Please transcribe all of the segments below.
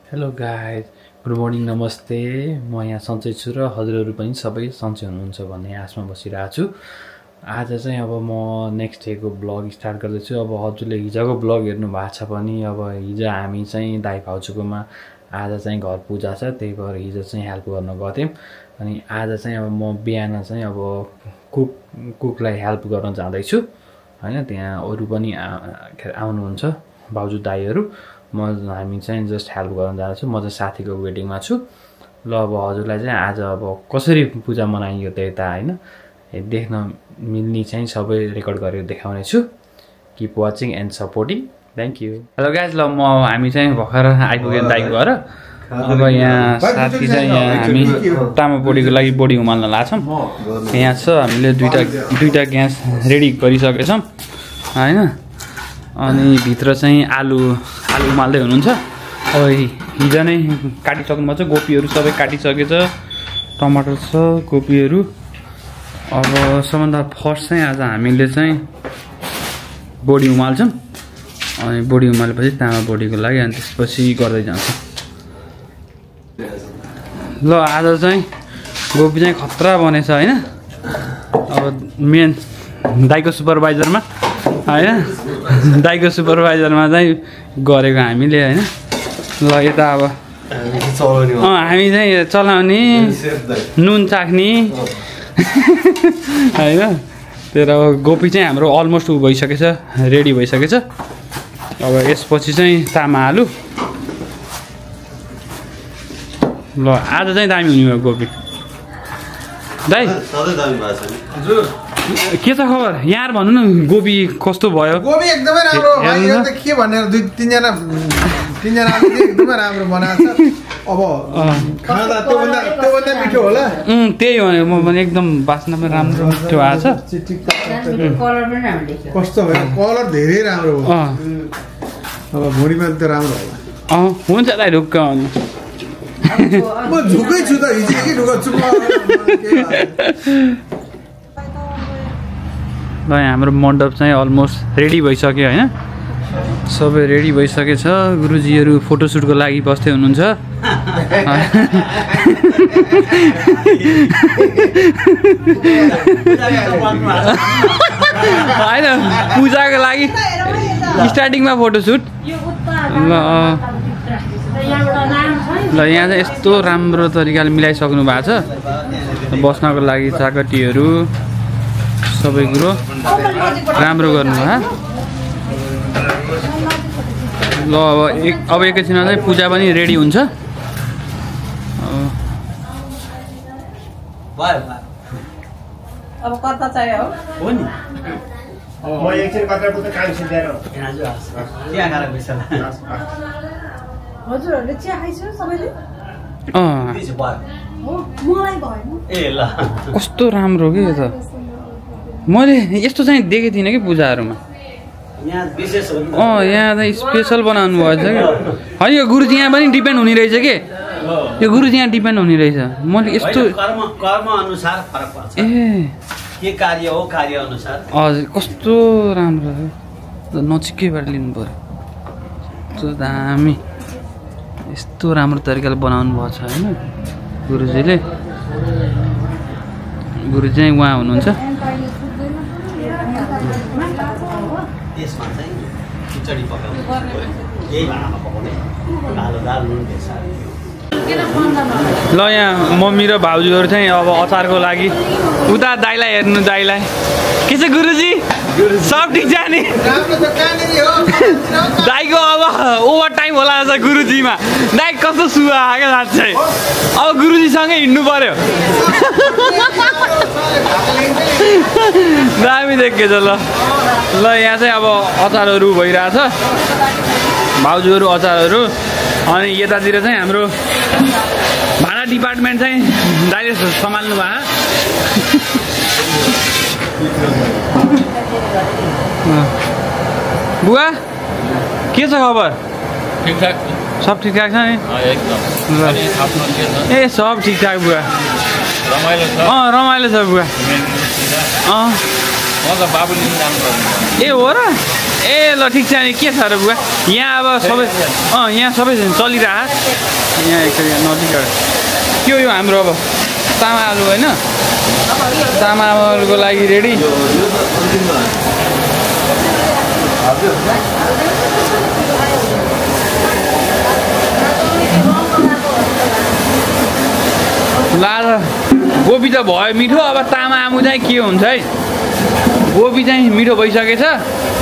Hello guys, good morning, नमस्ते। म यहाँ सन्चै छु र हजुरहरू पनि सबै सन्चै हुनुहुन्छ भन्ने आशमा बसिरहेको छु। आज चाहिँ अब म नेक्स्ट डेको ब्लग स्टार्ट गर्दैछु। अब हजुरले हिजोको ब्लग हेर्नु भएको छ भने अब हिजो हामी चाहिँ दाइ भाउजूकोमा आज चाहिँ घर पूजा छ, त्यही भएर हिजो चाहिँ हेल्प गर्न गएको थियौँ। अनि आज चाहिँ अब म बिहान चाहिँ अब कुकलाई हेल्प गर्न जाँदैछु होइन। त्यहाँ अरू पनि आउनुहुन्छ भाउजू दाइहरू। हामी चाहिँ जस्ट हेल्प गर्न जाँदैछु। म चाहिँ साथीको वेडिङमा छु। ल अब हजुरलाई चाहिँ आज अब कसरी पूजा मनाइयो त्यता होइन देख्न मिल्ने चाहिँ सबै रेकर्ड गरेर देखाउने छु। Keep watching and supporting. Thank you. Hello guys, ल हामी चाहिँ भर्खर आइपुग्यौँ दाइको घर। अब यहाँ साथी चाहिँ यहाँ हामी तामा बोडीको लागि बोडी उमाल्न लाग्छौँ। यहाँ छ हामीले दुईवटा ग्यास रेडी गरिसकेछौँ होइन। अनि भित्र चाहिँ आलु उमाल्दै हुनुहुन्छ। अब हिजो नै काटिसक्नु भएको छ, गोपीहरू सबै काटिसकेछ, टमाटर छ, गोपीहरू। अब सबभन्दा फर्स्ट चाहिँ आज हामीले चाहिँ बोडी उमाल्छौँ। अनि बोडी उमालेपछि तामा बोडीको लागि अनि त्यसपछि गर्दै जान्छौँ। ल आज चाहिँ गोपी चाहिँ खतरा बनेछ होइन। अब मेन दाइको सुपरभाइजरमा होइन, दाइको सुपरभाइजरमा चाहिँ गरेको हामीले होइन। ल यता अब हामी चाहिँ चलाउने नुन चाख्ने होइन। तर अब गोपी चाहिँ हाम्रो अलमोस्ट उ भइसकेछ, रेडी भइसकेछ। अब यसपछि चाहिँ तामा आलु। ल आज चाहिँ दामी हुने भयो गोपी। दाइ के छ खबर यहाँ भन्नु न, गोपी कस्तो भयो? गोपी एकदमै राम्रो भयो। के भनेर तीनजना एकदमै राम्रो बनाएको छ। अब खाँदा त्योभन्दा मिठो होला। त्यही हो, म पनि एकदम बास्ना पनि राम्रो मिठो आएको छ। कस्तो भयो, कलर धेरै राम्रो भयो। अब भुँडीमा त राम्रो होला। हुन्छ दाइ, ढुक्क भन्नु। म झुकै छु त, हिजो के ढुक्क छु। ल हाम्रो मण्डप चाहिँ अलमोस्ट रेडी भइसक्यो होइन। सबै रेडी भइसकेछ। गुरुजीहरू फोटोसुटको लागि बस्दै हुनुहुन्छ होइन, पूजाको लागि स्टार्टिङमा फोटोसुट। ल यहाँ चाहिँ यस्तो राम्रो तरिकाले मिलाइसक्नु भएको छ। बस्नको लागि चाकटीहरू सबै कुरो राम्रो गर्नुभयो। ल अब एकैछिनमा चाहिँ पूजा पनि रेडी हुन्छ। अब कता चाहियो हो नि? म एकछिन कता पुग्दा काम सिद्ध्याएर चिया खाएर बिसला। हजुरहरूले चिया खाइसक्यो सबैले? मलाई भएन। ए ल कस्तो राम्रो के त, मैले यस्तो चाहिँ देखेको थिइनँ कि पूजाहरूमा। यहाँ विशेष हो नि। यहाँ चाहिँ स्पेसल बनाउनु भएछ कि होइन। यो गुरुजी यहाँ पनि डिपेन्ड हुने रहेछ कि, यो गुरुजी यहाँ डिपेन्ड हुने रहेछ। मैले यस्तो कर्म अनुसार फरक पर्छ। ए के कार्य हो, कार्य अनुसार। हजुर कस्तो राम्रो हो, नजिकैबाट लिनु पऱ्यो। यस्तो दामी, यस्तो राम्रो तरिकाले बनाउनु भएको छ होइन गुरुजीले। गुरुजी चाहिँ उहाँ हुनुहुन्छ। त्यसमा चाहिँ खिचडी पकाउनु पर्यो, यही भाँडामा पकाउने, कालो दाल, नुन, बेसार। ल यहाँ मम्मी र भाउजूहरू चाहिँ अब अचारको लागि उता दाइलाई हेर्नु। दाइलाई के छ गुरुजी, सब ठिक छ नि? दाइको अब ओभर टाइम होला जस्तो गुरुजीमा। दाइ कस्तो सुहा आएको लाग्छ, अब गुरुजीसँगै हिँड्नु पर्यो। दामी देखेछ। ल यहाँ चाहिँ अब अचारहरू भइरहेछ, भाउजूहरू अचारहरू। अनि यतातिर चाहिँ हाम्रो भाडा डिपार्टमेन्ट चाहिँ दाइले सम्हाल्नु भयो। बुवा के छ खबर? ठिकठाक, सब ठिकठाक छ नि? ए सब ठिकठाक बुवा। रमाइलो छ। रमाइलो छ बुवा। मतलब बाबुले ए हो र ए ल ठिक छ नि के छ र बुवा यहाँ अब सबै यहाँ सबै चलिरह यहाँ एकचोटि नजिक के हो यो हाम्रो अब तामा आलु होइन तामा आलुको लागि रेडी ला गोबी त भयो मिठो अब तामा आलु चाहिँ के हुन्छ है गोबी चाहिँ मिठो भइसकेछ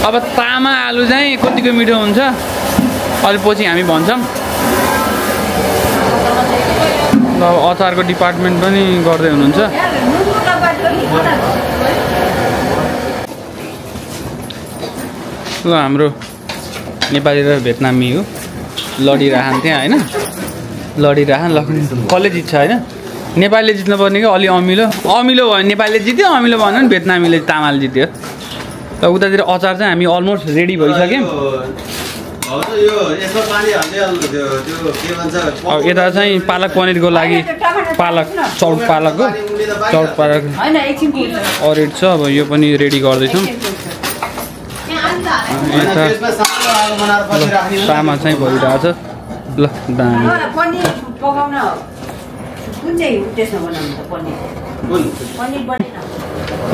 अब तामा आलु चाहिँ कतिको मिठो हुन्छ अलि पछि हामी भन्छौँ ल अचारको डिपार्टमेन्ट पनि गर्दै हुनुहुन्छ ल हाम्रो नेपाली र भियतनामी हो लडिरहन् त्यहाँ होइन लडिरहन् ल कसले जित्छ होइन नेपालीले जित्नु पर्ने कि अलि अमिलो अमिलो भयो भने नेपालीले जित्यो अमिलो भयो भने भियतनामीले तामाले जित्यो र उतातिर अचार चाहिँ हामी अलमोस्ट रेडी भइसक्यौँ अब यता चाहिँ पालक पनिरको लागि पालक चौक पालकको अरेड छ अब यो पनि रेडी गर्दैछौँ यता तामा चाहिँ भइरहेछ ल दामी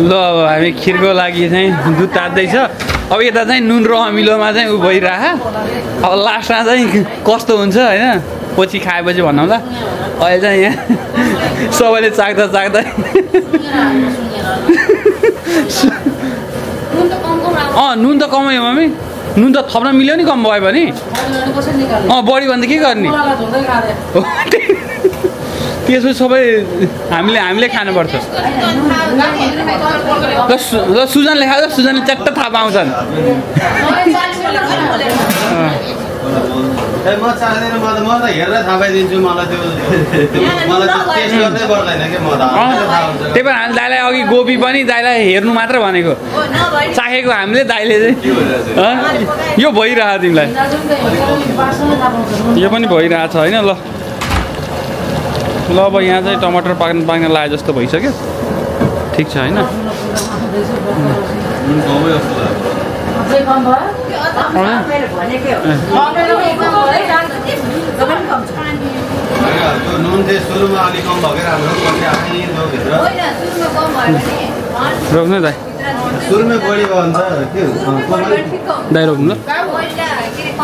ल अब हामी खिरको लागि चाहिँ दुध तात्दैछ अब यता चाहिँ नुन र अमिलोमा चाहिँ उ भइरह अब लास्टमा चाहिँ कस्तो हुन्छ होइन पछि खाएपछि भन्नौँला अहिले चाहिँ यहाँ सबैले चाख्दा चाख्दै नुन त कमै हो मम्मी नुन त थप्न मिल्यो नि कम भयो भने बढी भन्दा के गर्ने त्यसपछि सबै हामीले खानुपर्छ ल सुजनले खायो सुजनले च्याट्ट थाहा पाउँछन् त्यही भएर हामी दाइलाई अघि गोबी पनि दाइलाई हेर्नु मात्र भनेको चाखेको हामीले दाइले चाहिँ यो भइरहेछ तिमीलाई यो पनि भइरहेछ होइन ल अब यहाँ चाहिँ टमाटर पाक्न लाए जस्तो भइसक्यो ठिक छ होइन रोक्नु दाइ दाइ रोक्नु ल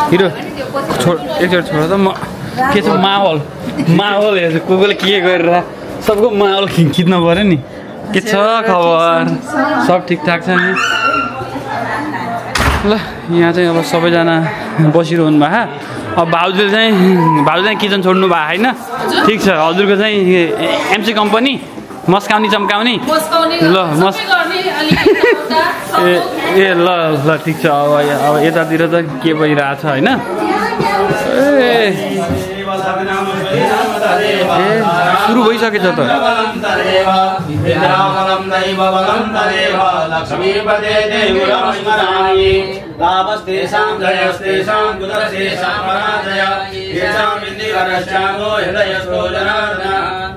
हिरो एकचोटि छोड त म के छ माहौल हेर्छु को कोले के गरेर सबको माहौल खिच्नु पऱ्यो नि के छ खबर सब ठिकठाक छ नि ल यहाँ चाहिँ अब सबैजना बसिरहनु भएको अब भाउजूले चाहिँ किचन छोड्नु भएको होइन ठिक छ हजुरको चाहिँ एमसी कम्पनी मस्काउने चम्काउने ल ए ल ठिक छ अब यतातिर त के भइरहेछ होइन सुरु भइसकेछ त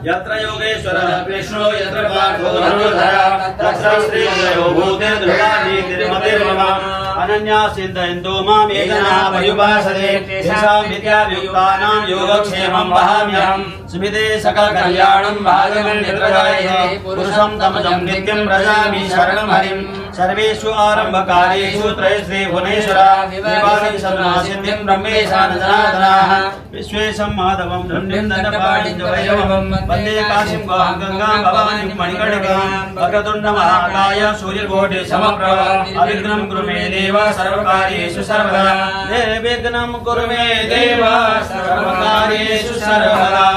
यत्र योगेश्वरः कृष्णो यत्र पार्थो धनुर्धरः तत्र श्रीजयो भूतिर्ध्रुवाणि तिरुमतिर्मम अनन्या चिन्तयन्तो माम् ये जनाः पर्युपासते तेषां विद्यावियुक्तानां योगक्षेमं वहाम्यहम् सुमिते सकलकल्याणं भागवन् निद्रजायते पुरुषं तमजं नित्यं व्रजामि शरणं हरिम् सर्वेषु आरम्भकालेषु त्रयस्ते भुवनेश्वरा देवानि सर्वसिद्धिं ब्रह्मेशान जनार्दनाः विश्वेशं माधवं दण्डिं दण्डपाणिं च वैभवं वन्दे काशीं गङ्गां भवानीं मणिकर्णिकां वक्रतुण्डमहाकाय सूर्यकोटि समप्रभ अविघ्नं कुरु मे देव सर्वकार्येषु सर्वदा निर्विघ्नं कुरु मे देव सर्वकार्येषु सर्वदा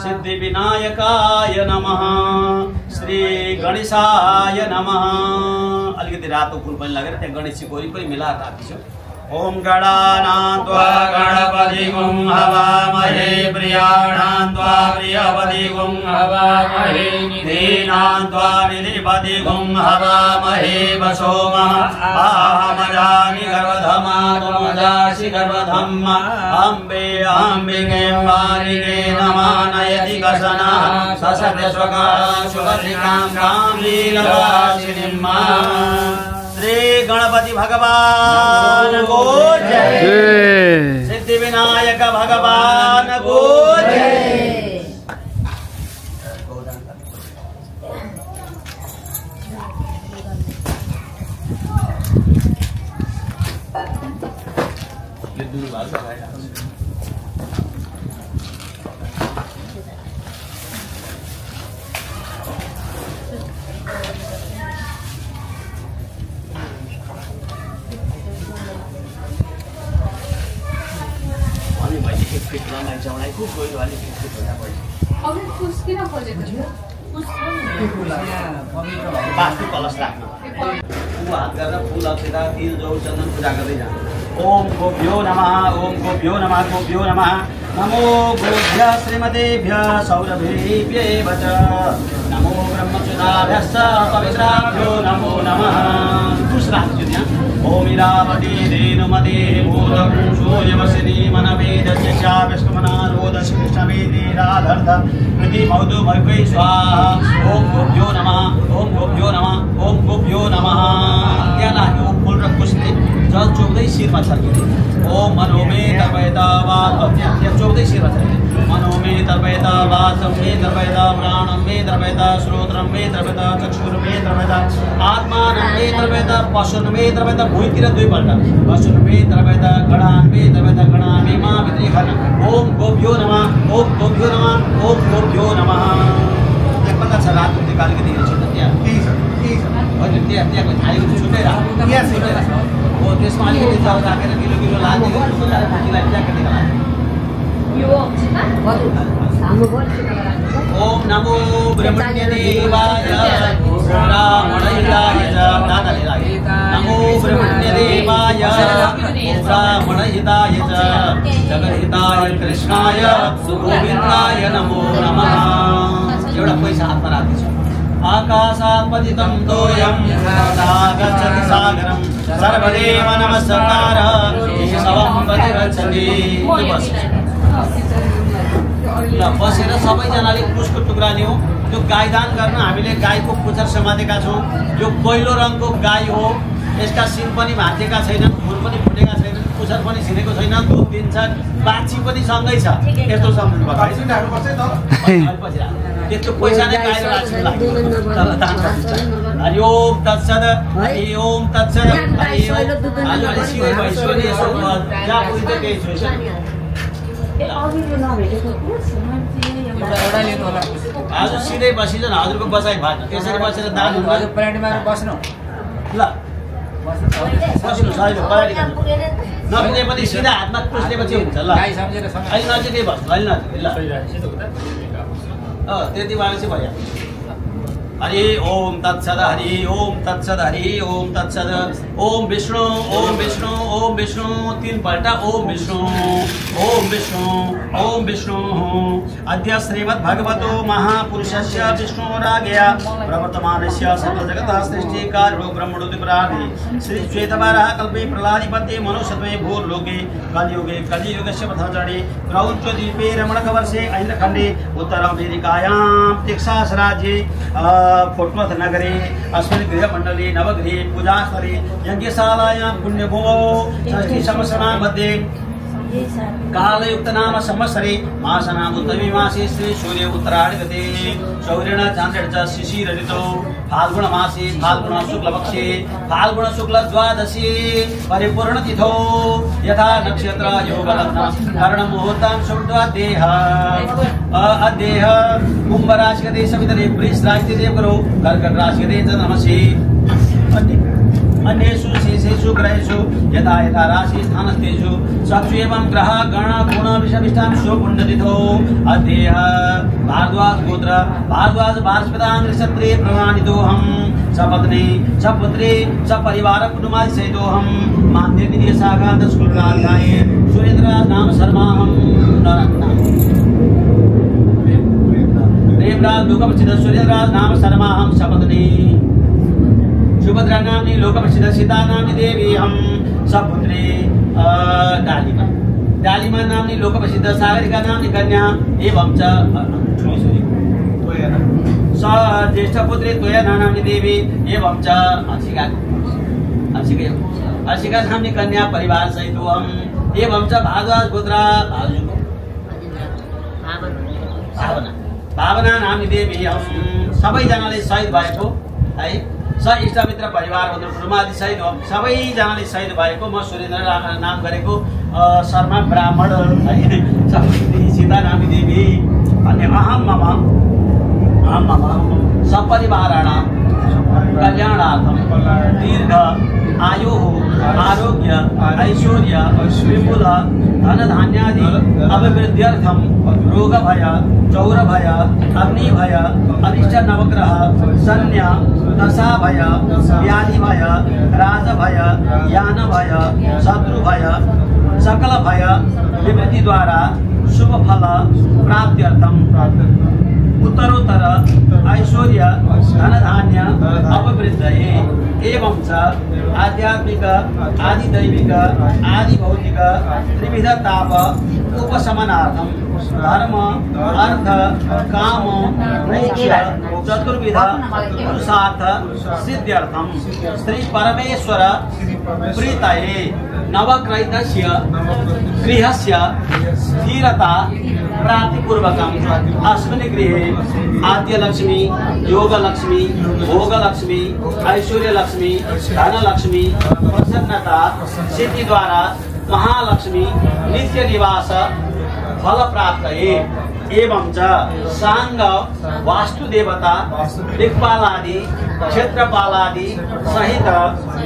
सिद्धिविनायकाय नमः श्री गणेशाय नमः अलिकति रातो फुल पनि लागेर त्यहाँ गणेशजीको वरिपरि मिलाएर राख्छु ओम गणानां त्वा गणपतिगुं हवामहे प्रियाणां त्वा प्रियपतिगुं हवामहे निधीनां त्वा निधिपतिगुं हवामहे वसोमः आहमजानि गर्भधमा त्वमजासि गर्भधम्मा अम्बे अम्बिके वारिके नमानयति कसना ससत्यस्वका शुभधिकां कामलीलवासिनीं श्री गणपति भगवान को जय, सिद्धि विनायक भगवान को जय। वास्तु कलश राख्नु हात गरेर फुल अक्षता तिल जौ चन्दन पूजा गर्दै जानु। ओम गोभ्यो नमः ओम गोभ्यो नमः गोभ्यो नमः नमो गोभ्य श्रीमतेभ्य सौरभेभ्येव च नमो ब्रह्मसुताभ्यश्च पवित्राभ्यो नमो नमः। खुश राख्छु त्यहाँ। ओम इरावती धेनुमते भूतभूषोऽयवसिनी मनवेदस्य चाविष्णुमनारोदस्य कृष्णवेदी राधर्थ कृति मौदुमर्गै स्वाहा। ओम गोभ्यो नमः ओम गोभ्यो नमः ओम गोभ्यो नमः। त्यहाँ लाग्यो फुल र खुसले जल चोक्दै शिरमा छर्किने। ओम मनोमे तर्पयता वाच त्यहाँ चोक्दै शिरमा छर्किने। मनोमे तर्पयता वाचं मे तर्पयता प्राणं मे तर्पयता श्रोत्रं मे तर्पयता चक्षुर मे तर्पयता आत्मानं मे तर्पयता पशुन मे तर्पयता भुइँतिर दुईपल्ट पशुन मे तर्पयता गणान् मे तर्पयता गणामि मा भित्री खन। ओम गोभ्यो नमः ओम गोभ्यो नमः ओम गोभ्यो नमः। त्यहाँ कता छ रात कालिका देवी छ त्यहाँ होइन त्यहाँको थालेको छुट्टै रात हो। त्यसमा अलिकति जल राखेर किलो किलो लादिदिनु त्यसलाई ट्याक्कै निकाल्नु। ओम नमो ब्रह्मण्यदेवाय ब्राह्मणहिताय च दादाले लागे। नमो ब्रह्मण्यदेवाय ब्राह्मणहिताय च जगद्हिताय कृष्णाय गोविन्दाय नमो नमः। एउटा पैसा हातमा राख्दैछु। आकाशात् पतितं तोयं यथा गच्छति सागरं सर्वदेव नमस्कारः शवं प्रतिगच्छति। ल बसेर सबैजनाले कुशको टुक्रा लियौँ। त्यो गाईदान गर्न हामीले गाईको पुच्छर समातेका छौँ। यो पहिलो रङको गाई हो। यसका सिङ पनि भाँचेका छैनन्, फुल पनि फुटेका छैनन्, पुच्छर पनि छिरेको छैन, दुध दिन्छन्, बाछी पनि सँगै छ। यस्तो सम्झनु भएको त्यस्तो पैसा नै गाई राख्छु लाग्यो। हरि ओम तत्सद हरि ओम तत्सद हरि ओम। आज सिधै भइसक्यो नि यसो जहाँ पुग्दै केही छैन। आज सिधै बसिन्छ हजुरको बसाइ भएन। त्यसरी बसेर दान हुन्छ बस्नु। ल बस्नु सही हो। नपुगे पनि सिधा हातमा पुस्लेपछि हुन्छ। ल अहिले नजिकै बस्नु अहिले नजिकै। ल त्यति भएपछि भयो। हरि ओम तत्सद हरि ओम तत्सद हरि ओम तत्सद। ओम विष्णु ओम विष्णु ओम विष्णु तीनपल्ट ओम विष्णु ओम विष्णु ओम विष्णु। अद्य श्रीमद्भगवतो महापुरुषस्य विष्णुराज्ञया प्रवर्तमानस्य सर्वजगतः सृष्टिकार्यो ब्रह्मणोऽधिपराधि श्री श्वेतवाराह कल्पे प्रह्लादिपत्ये मनुष्यत्वे भूर्लोके कलियुगे कलियुगस्य प्रथमचरणे क्रौञ्चद्वीपे रमणकवर्षे ऐन्द्रखण्डे उत्तर अमेरिकायां टेक्सास राज्ये फोर्टवर्थ नगरे अस्मिन् गृहमण्डले नवगृहे पूजास्थले यज्ञशालायां पुण्यभूमौ षष्ठी संवत्सराणां मध्ये कालयुक्त नाम संवत्सरे मासनाम उत्तमे मासे श्री सूर्य उत्तरायणगते सौर्येण चान्द्रेण च शिशिर ऋतौ फाल्गुण मासे फाल्गुण शुक्लपक्षे फाल्गुण शुक्ल द्वादशी परिपूर्ण तिथौ यथा नक्षत्र योग लग्न कर्ण मुहूर्तां शुद्ध्वा देह अदेह कुंभ राशिगते सवितरे वृष राशिगते देवगुरौ कर्कट राशिगते च नमसि अन्येषु शेषेषु ग्रहेषु यथा यथा राशि स्थानस्तेषु चक्षु एवं ग्रह गण गुण विषविष्टांशो पुण्यतिथो अध्यय भारद्वाज गोत्र भारद्वाज वार्षिकतां क्षत्रिय प्रमाणितोऽहं सपत्नी सपुत्री सपरिवार कुटुम्बादि सहितोऽहं मान्य विधि शाखा दशकुलाध्याये सुरेन्द्र नाम शर्माहं प्रेमराज लोकप्रसिद्ध सुरेन्द्र नाम शर्माहं सपत्नी सुभद्रा नाम्नी लोकप्रसिद्ध सीता नाम्नी देवी हम सपुत्री डालिमा नाम्नी लोकप्रसिद्ध सागरिका नाम्नी कन्या एवं च ज्येष्ठ पुत्री त्वया नाम्नी देवी एवं च अर्शिका नाम्नी कन्या परिवार सहित हम एवं च भारद्वाज गोत्र भावना नाम्नी देवी हम सबैजनाले शहीद भएको है स इष्टमित्र परिवार कुटुम्बादि सहित सबैजनाले शहीद भएको म सुरेन्द्र नाम गरेको शर्मा ब्राह्मण सीता नामी देवी अनि अहम मम सपरिवाराणां कल्याणार्थं दीर्घ आयुः आरोग्य ऐश्वर्य विपुल धनधान्यादि अभिवृद्ध्यर्थं रोगभय चौरभय अग्निभय अनिष्ट नवग्रह शल्य दशाभय व्याधिभय राजभय यानभय शत्रुभय सकल भय निवृत्ति द्वारा शुभ फल प्राप्त्यर्थं उत्तरोत्तर ऐश्वर्य धनधान्य अभिवृद्धये एवं च आध्यात्मिक आदिदैविक आदिभौतिक त्रिविध ताप उपशमनार्थं धर्म अर्थ काम मोक्ष चतुर्विध पुरुषार्थ सिद्ध्यर्थं श्री परमेश्वर प्रीतये नवग्रहीतस्य गृहस्य स्थिरता प्राप्तिपूर्वकम् अस्मिन् गृहे आद्यलक्ष्मी योगलक्ष्मी भोगलक्ष्मी ऐश्वर्यलक्ष्मी धनलक्ष्मी प्रसन्नता सिद्धि द्वारा महालक्ष्मी नित्य निवास फल प्राप्तये एवं च सांग वास्तुदेवता दिक्पालादि क्षेत्रपालादि सहित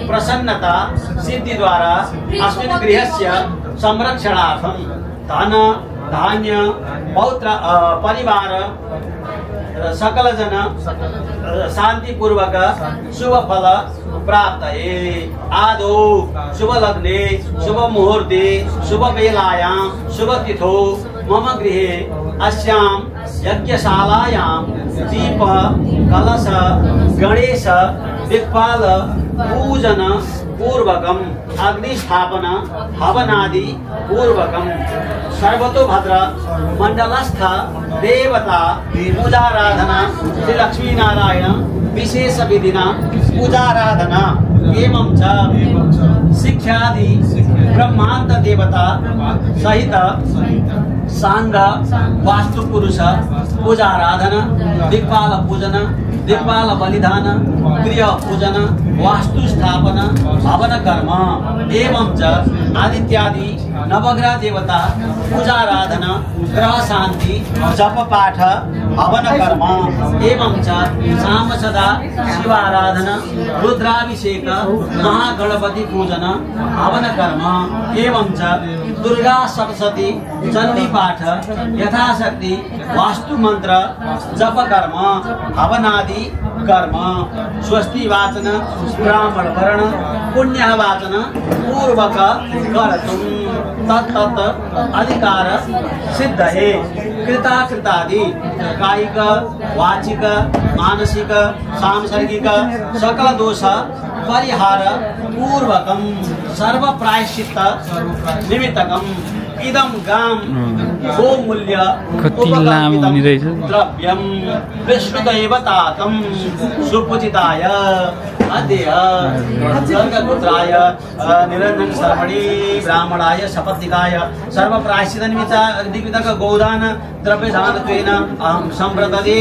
प्रसन्नता सिद्धि द्वारा अस्मिन् गृहस्य संरक्षणार्थं धन धान्य पौत्र परिवार सकल जन शांतिपूर्वक शुभ फल प्राप्तये आदौ शुभ लग्ने शुभ मुहूर्ते शुभ वेलायां शुभ तिथौ मम गृहे अस्यां यज्ञशालायां दीप कलश गणेश दिक्पाल पूजन पूर्वकम अग्निस्थापन हवनादि पूर्वकम सर्वतोभद्र मंडलस्थ देवता पूजाराधना श्री लक्ष्मी नारायण विशेष विधिना पूजाराधना एवं च शिक्षादि ब्रह्मांड देवता सहित सांग वास्तु पुरुष पूजाराधना दिक्पाल पूजन दिक्पाल बलिदान गृह पूजन वास्तु स्थापना भवन कर्म एवं च आदित्यादि नवग्रह देवता पूजाराधना ग्रह शांति जप पाठ हवन कर्म एवं च साम सदा शिवाराधना रुद्राभिषेक महागणपति पूजन हवन कर्म एवं च दुर्गा सप्तशती चंडी पाठ यथाशक्ति वास्तु मंत्र जप कर्म हवनादि कर्म स्वस्ति वाचन ब्राह्मण वर्ण पुण्य वाचन पूर्वक कर्तुं तत्त अधिकार सिद्ध है कृताकृतादि कायिक वाचिक मानसिक सांसर्गिक सकल दोष परिहार पूर्वकम सर्व प्रायश्चित्त निमित्तकम इदम गाम गोमूल्य द्रव्यम विष्णुदैवताकं सुपूजिताय अद्य सर्गपुत्राय निरंजन शर्मणि ब्राह्मणाय सपत्निकाय सर्व प्रायश्चित निमित्तक गौदान द्रव्य दानत्वेन अहं संप्रददे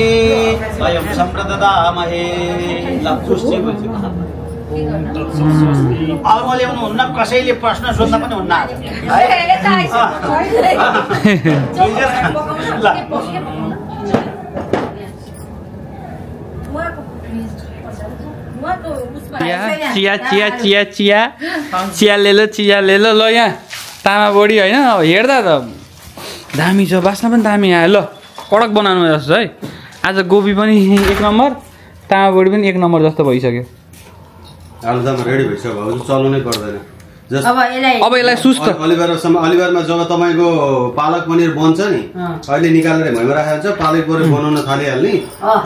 वयं संप्रददामहे लक्षुष्टि अरूले हुनुहुन्न कसैले प्रश्न सोध्न पनि हुन्न चिया चिया चिया चिया चिया ले लो ल यहाँ तामा बडी होइन अब हेर्दा त दामी छ बास्ना पनि दामी आयो ल कडक बनाउनु जस्तो है आज गोबी पनि 1 नम्बर तामा बडी पनि 1 नम्बर जस्तो भइसक्यो आलुदम रेडी भइसक्यो भाउजू चल्नु नै पर्दैन अब यसलाई सुस्त अलिबारमा जब तपाईको पालक पनिर बन्छ नि अहिले निकालेर भइमा राखेको छ पालक पनिर बनाउन थालिहाल्ने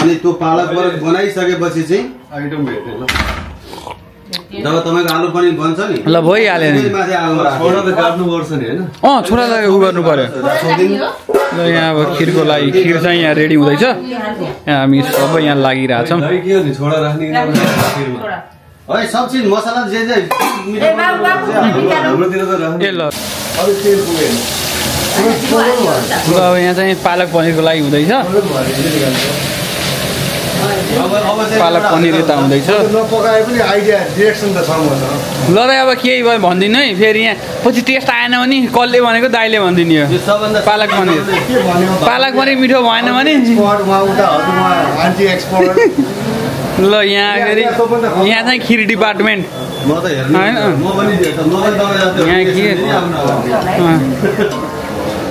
अनि त्यो पालक पनिर बनाइसकेपछि चाहिँ आइटम भेट्ने ल जब तपाईको आलु पनिर बन्छ नि ल भइहाल्यो नि माथि आगो राख्नु छोरा त काट्नु पर्छ नि हैन छोरालाई उ गर्नु पर्यो ल यहाँ अब खिरको लागि खिर चाहिँ यहाँ रेडी हुँदैछ यहाँ हामी सबै यहाँ लागिरहेको छौँ के हो नि छोरा राख्ने खिरमा है सब चीज मसला जे हाम्रोतिर त राख्नु ए ल अब यहाँ चाहिँ पालक पनिरको लागि हुँदैछ पालक पनिर यता हुँदैछ नपकाए पनि आइडिया डिरेक्सन त छ ल र अब केही भयो भनिदिनु है फेरि यहाँ पछि टेस्ट आएन भने कसले भनेको दाइले भनिदिनु यो पालक पनिर मिठो भएन भने ल यहाँ फेरि यहाँ चाहिँ खिर डिपार्टमेन्ट होइन यहाँ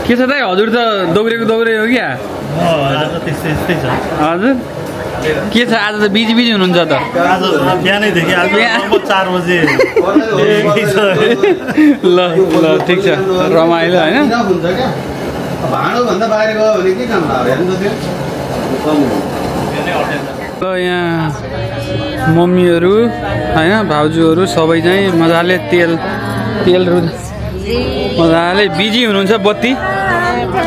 के छ दाइ हजुर त दौरे हो क्या हजुर के छ आज त बिजी हुनुहुन्छ त आज बिहानैदेखि आज 4 बजे ल ठिक छ रमाइलो होइन ल यहाँ मम्मीहरू होइन भाउजूहरू सबै चाहिँ मजाले तेलहरू मजाले बिजी हुनुहुन्छ बत्ती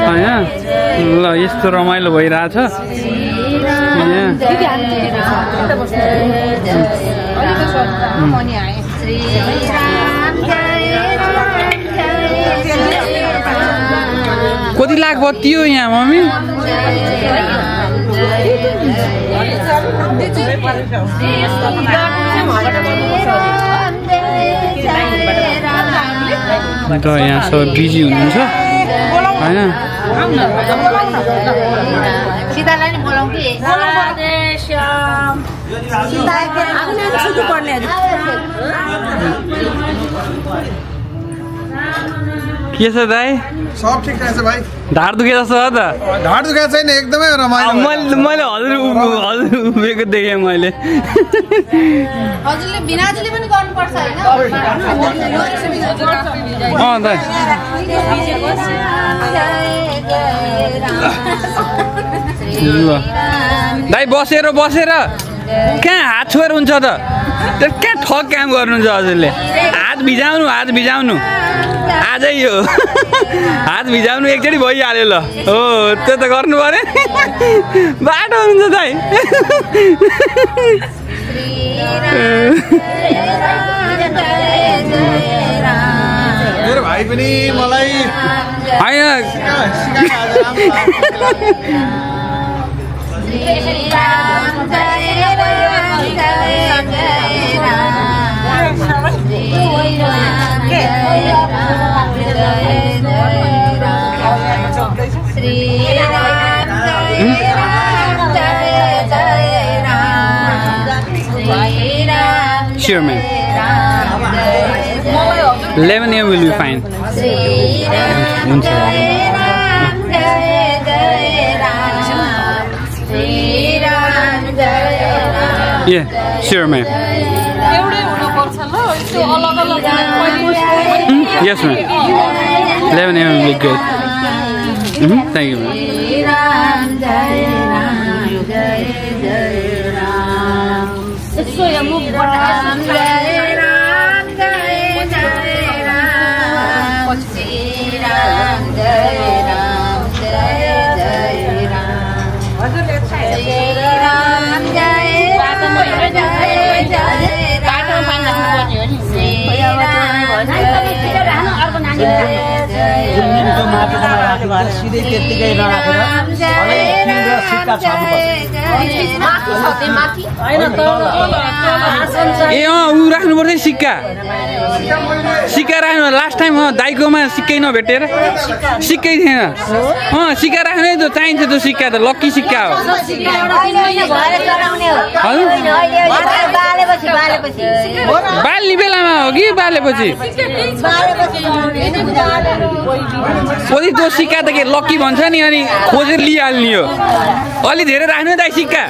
होइन ल यस्तो रमाइलो भइरहेछ कति लाख बत्ती हो यहाँ मम्मी त यहाँ सब बिजी हुनुहुन्छ होइन के छ दाइ सब ठिक रहेछ भाइ ढाड दुखे जस्तो हो त ढाड दुखेको छैन एकदमै रमाइलो मैले हजुर उभिएको देखेँ मैले हजुरले बिनाजुले पनि गर्नुपर्छ हैन दाइ बसेर कहाँ हात छोएर हुन्छ त कहाँ ठग काम गर्नुहुन्छ हजुरले हात भिजाउनु आजै यो हात भिजाउनु एकचोटि भइहाल्यो ल हो त्यो त गर्नु पर्यो बाटो हुन्छ दाइ मेरो भाइ पनि मलाई होइन Sure, man. 11 AM will be fine. Yeah, sure, man. Yes, ma'am. 11 AM will be good. Thank you, ma'am. So you move सिधै त्यतिकै नराखेर सिक्का ए ऊ राख्नुपर्छ सिक्का राख्नु लास्ट टाइम दाइकोमा सिक्कै नभेटेर सिक्कै थिएन सिक्का राख्नु त चाहिन्छ त्यो सिक्का त लक्की सिक्का हो बाल्ने बेलामा हो कि बालेपछि खोजी त्यो सिक्का त के लक्की भन्छ नि अनि खोजेर लिइहाल्ने हो अलि धेरै राख्नु दाइ सिक्का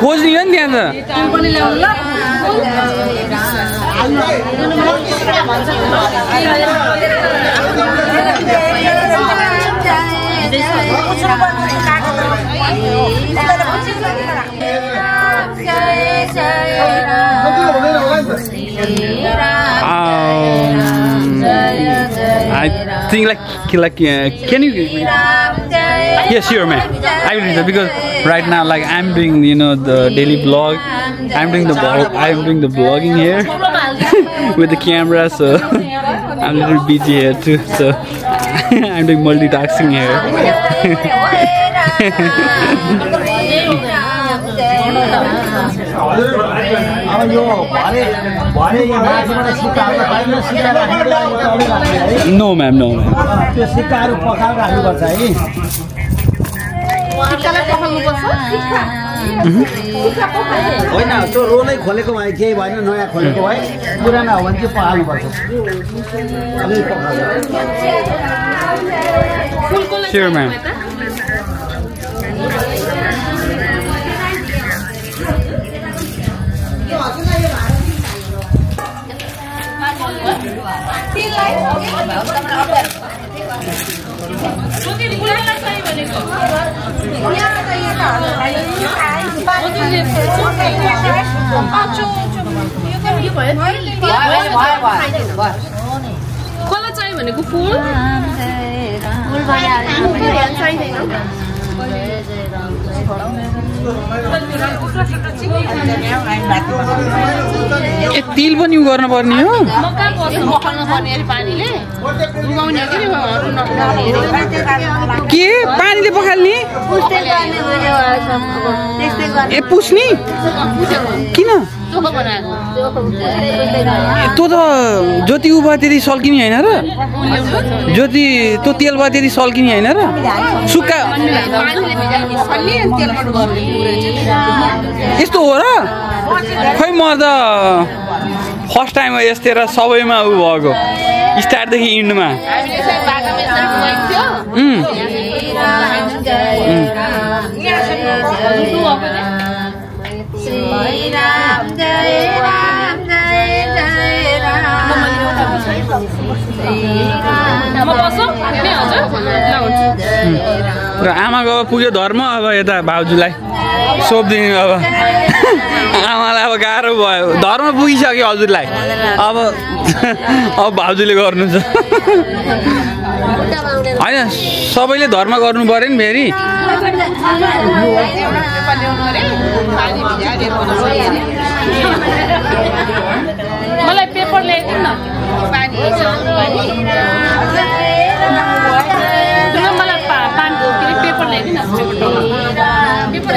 खोज्ने हो नि त्यहाँ I think like can you yes sure man I will read that because right now like I'm doing the daily vlog I'm doing the vlogging here with the camera so I'm a little busy here too so I'm doing multitasking here No ma'am, no ma'am. Sure ma'am. कसलाई चाहियो भनेको फुल तिल पनि उ गर्न पर्ने हो के पानीले पखाल्ने ए पुस्ने किन त्यो त ज्योति उभा त्यति सल्किने होइन र ज्योति त्यो तेल भए त्यति सल्किने होइन र सुक्खा यस्तो हो र खै म त फर्स्ट टाइम यस्तै र सबैमा उ भएको स्टार्टदेखि इन्डमा र आमाको पुग्यो धर्म अब यता भाउजूलाई सोधिदिनु अब आमालाई अब गाह्रो भयो धर्म पुगिसक्यो हजुरलाई अब भाउजूले गर्नु छ होइन सबैले धर्म गर्नु पर्यो नि फेरि मलाई पेपर ल्याइदिनु न मलाई पेपर ल्याइदिनु न पेपर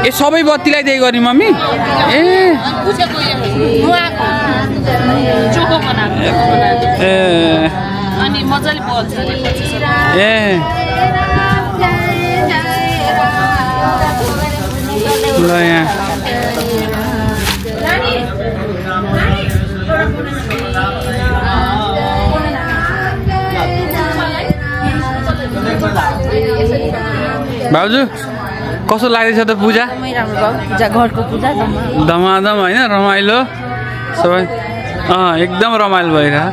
ए सबै बत्तीलाई त्यही गर्ने मम्मी ए अनि मजाले बल्छ ए ल यहाँ भाउजू कस्तो लाग्दैछ त पूजा घरको पूजा धमाधम होइन रमाइलो सबै एकदम रमाइलो भइरहेको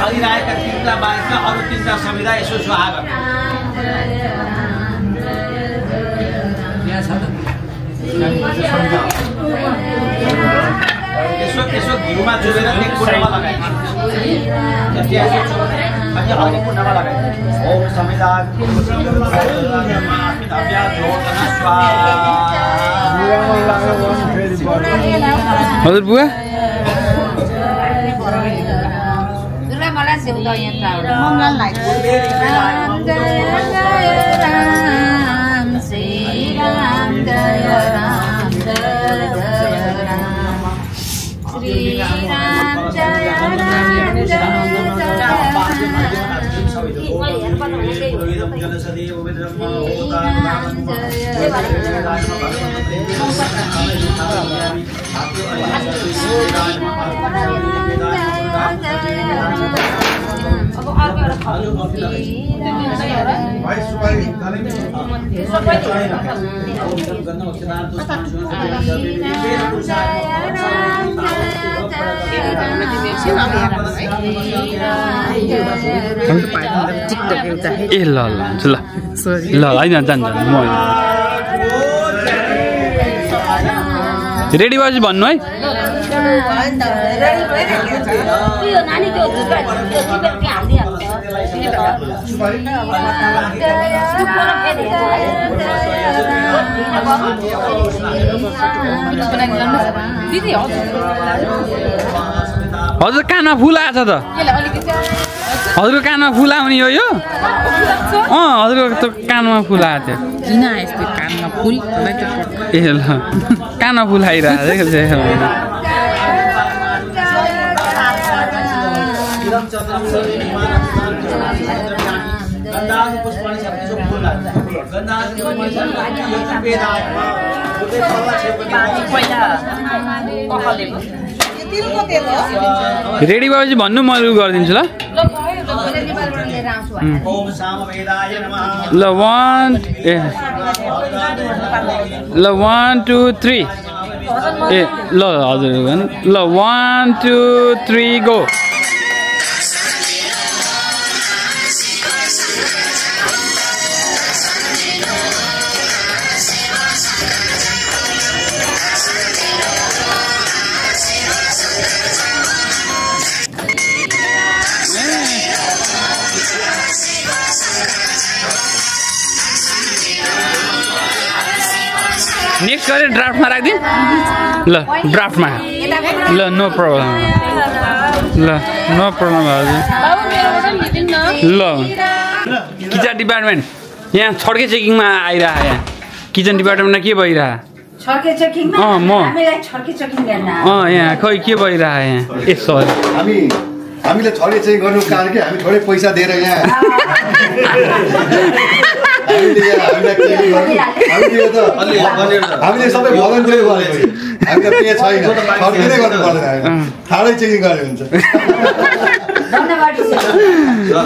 अघिरहेका तिनवटा बाहेकका अरू तिनवटा समुदाय यसो सुहाग यसो घिउमा चुलेर एक कुरामा लगाइन्छ अनि कुरामा लगाइन्छ ओम समिदाय हजुर बुवा मलाई सेउदा यन्त्र मङ्गललाई राम जय राम श्री राम जय राम ए ल ल हुन्छ ल ल होइन जान्छ म रेडी भएपछि भन्नु है हजुर कानमा फुल आएछ त हजुरको कानमा फुल आउने हो यो हजुरको त कानमा फुल आएको थियो किन यस्तो कानमा फुल ए ल कानमा फुल आइरहेको छ रेडी भएपछि भन्नु म उ गरिदिन्छु ल ल 1 2 3 ए ल हजुर ल 1 2 3 गो नेक्स्ट गरेर ड्राफ्टमा राख्दिउँ ल ड्राफ्टमा ल नो प्रब्लम ल नो प्रब्लम हजुर ल किचन डिपार्टमेन्ट यहाँ छड्के चेकिङमा आइरह यहाँ किचन डिपार्टमेन्टमा के भइरह म यहाँ खै के भइरह यहाँ ए सरी हामीले छड्के चेक गर्नु कारण के हामी थोरै पैसा दिएर यहाँ हामीले सबै भलन्टियर गरेको हामीलाई पे छैन छड्किँदै गर्नु पर्दैन ठाडै चेकिङ गरे हुन्छ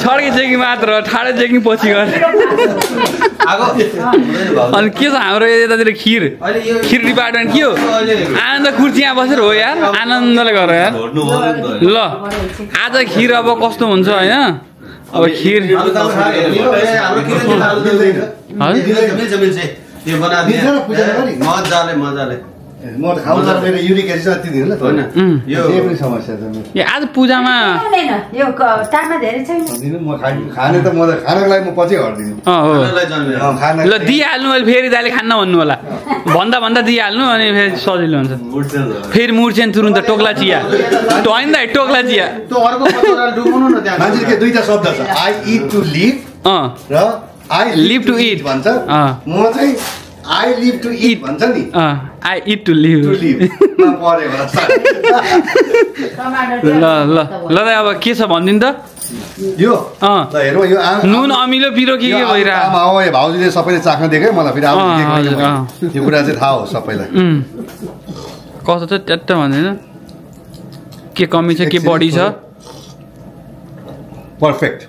छड्के चेकिङ मात्र ठाडै चेकिङ पछि गर्ने अनि के छ हाम्रो यतातिर खिर डिपार्टमेन्ट के हो आनन्द कुर्सी यहाँ बसेर हो यार आनन्दले गर यार ल आज खिर अब कस्तो हुन्छ होइन अब खिर म त खाउँ तर मेरो युरिक एसिड जति दिनु ल हैन यो पनि समस्या छ मेरो ए आज पूजामा यो तामा धेरै छैन दिनु म खाने त म त खानको लागि म पछि हट्दिनु ल दिइहाल्नु मैले फेरि दाइले खान्न भन्नु होला भन्दा दिइहाल्नु अनि फेरि सजिलो हुन्छ फेरि मुर्छेन तुरुन्त टोक्ला चिया होइन त टोक्ला चिया मान्छे के दुईटा शब्द छ आई इट टु लिभ र आई लिभ टु इट भन्छ म चाहिँ आई लिभ टु इट भन्छ नि आई इट टु लिभ मा परे होला ल दाइ अब के छ भनिदिनु त यो ल हेरौँ यो नुन अमिलो पिरो के भइरहेको हो यो भाउजूले सबैले चाख्न दिएकै मलाई फेरि अब यो कुरा चाहिँ थाहा हो सबैलाई कस्तो छ ट्याट्ट भन्दैन के कमी छ के बढी छ पर्फेक्ट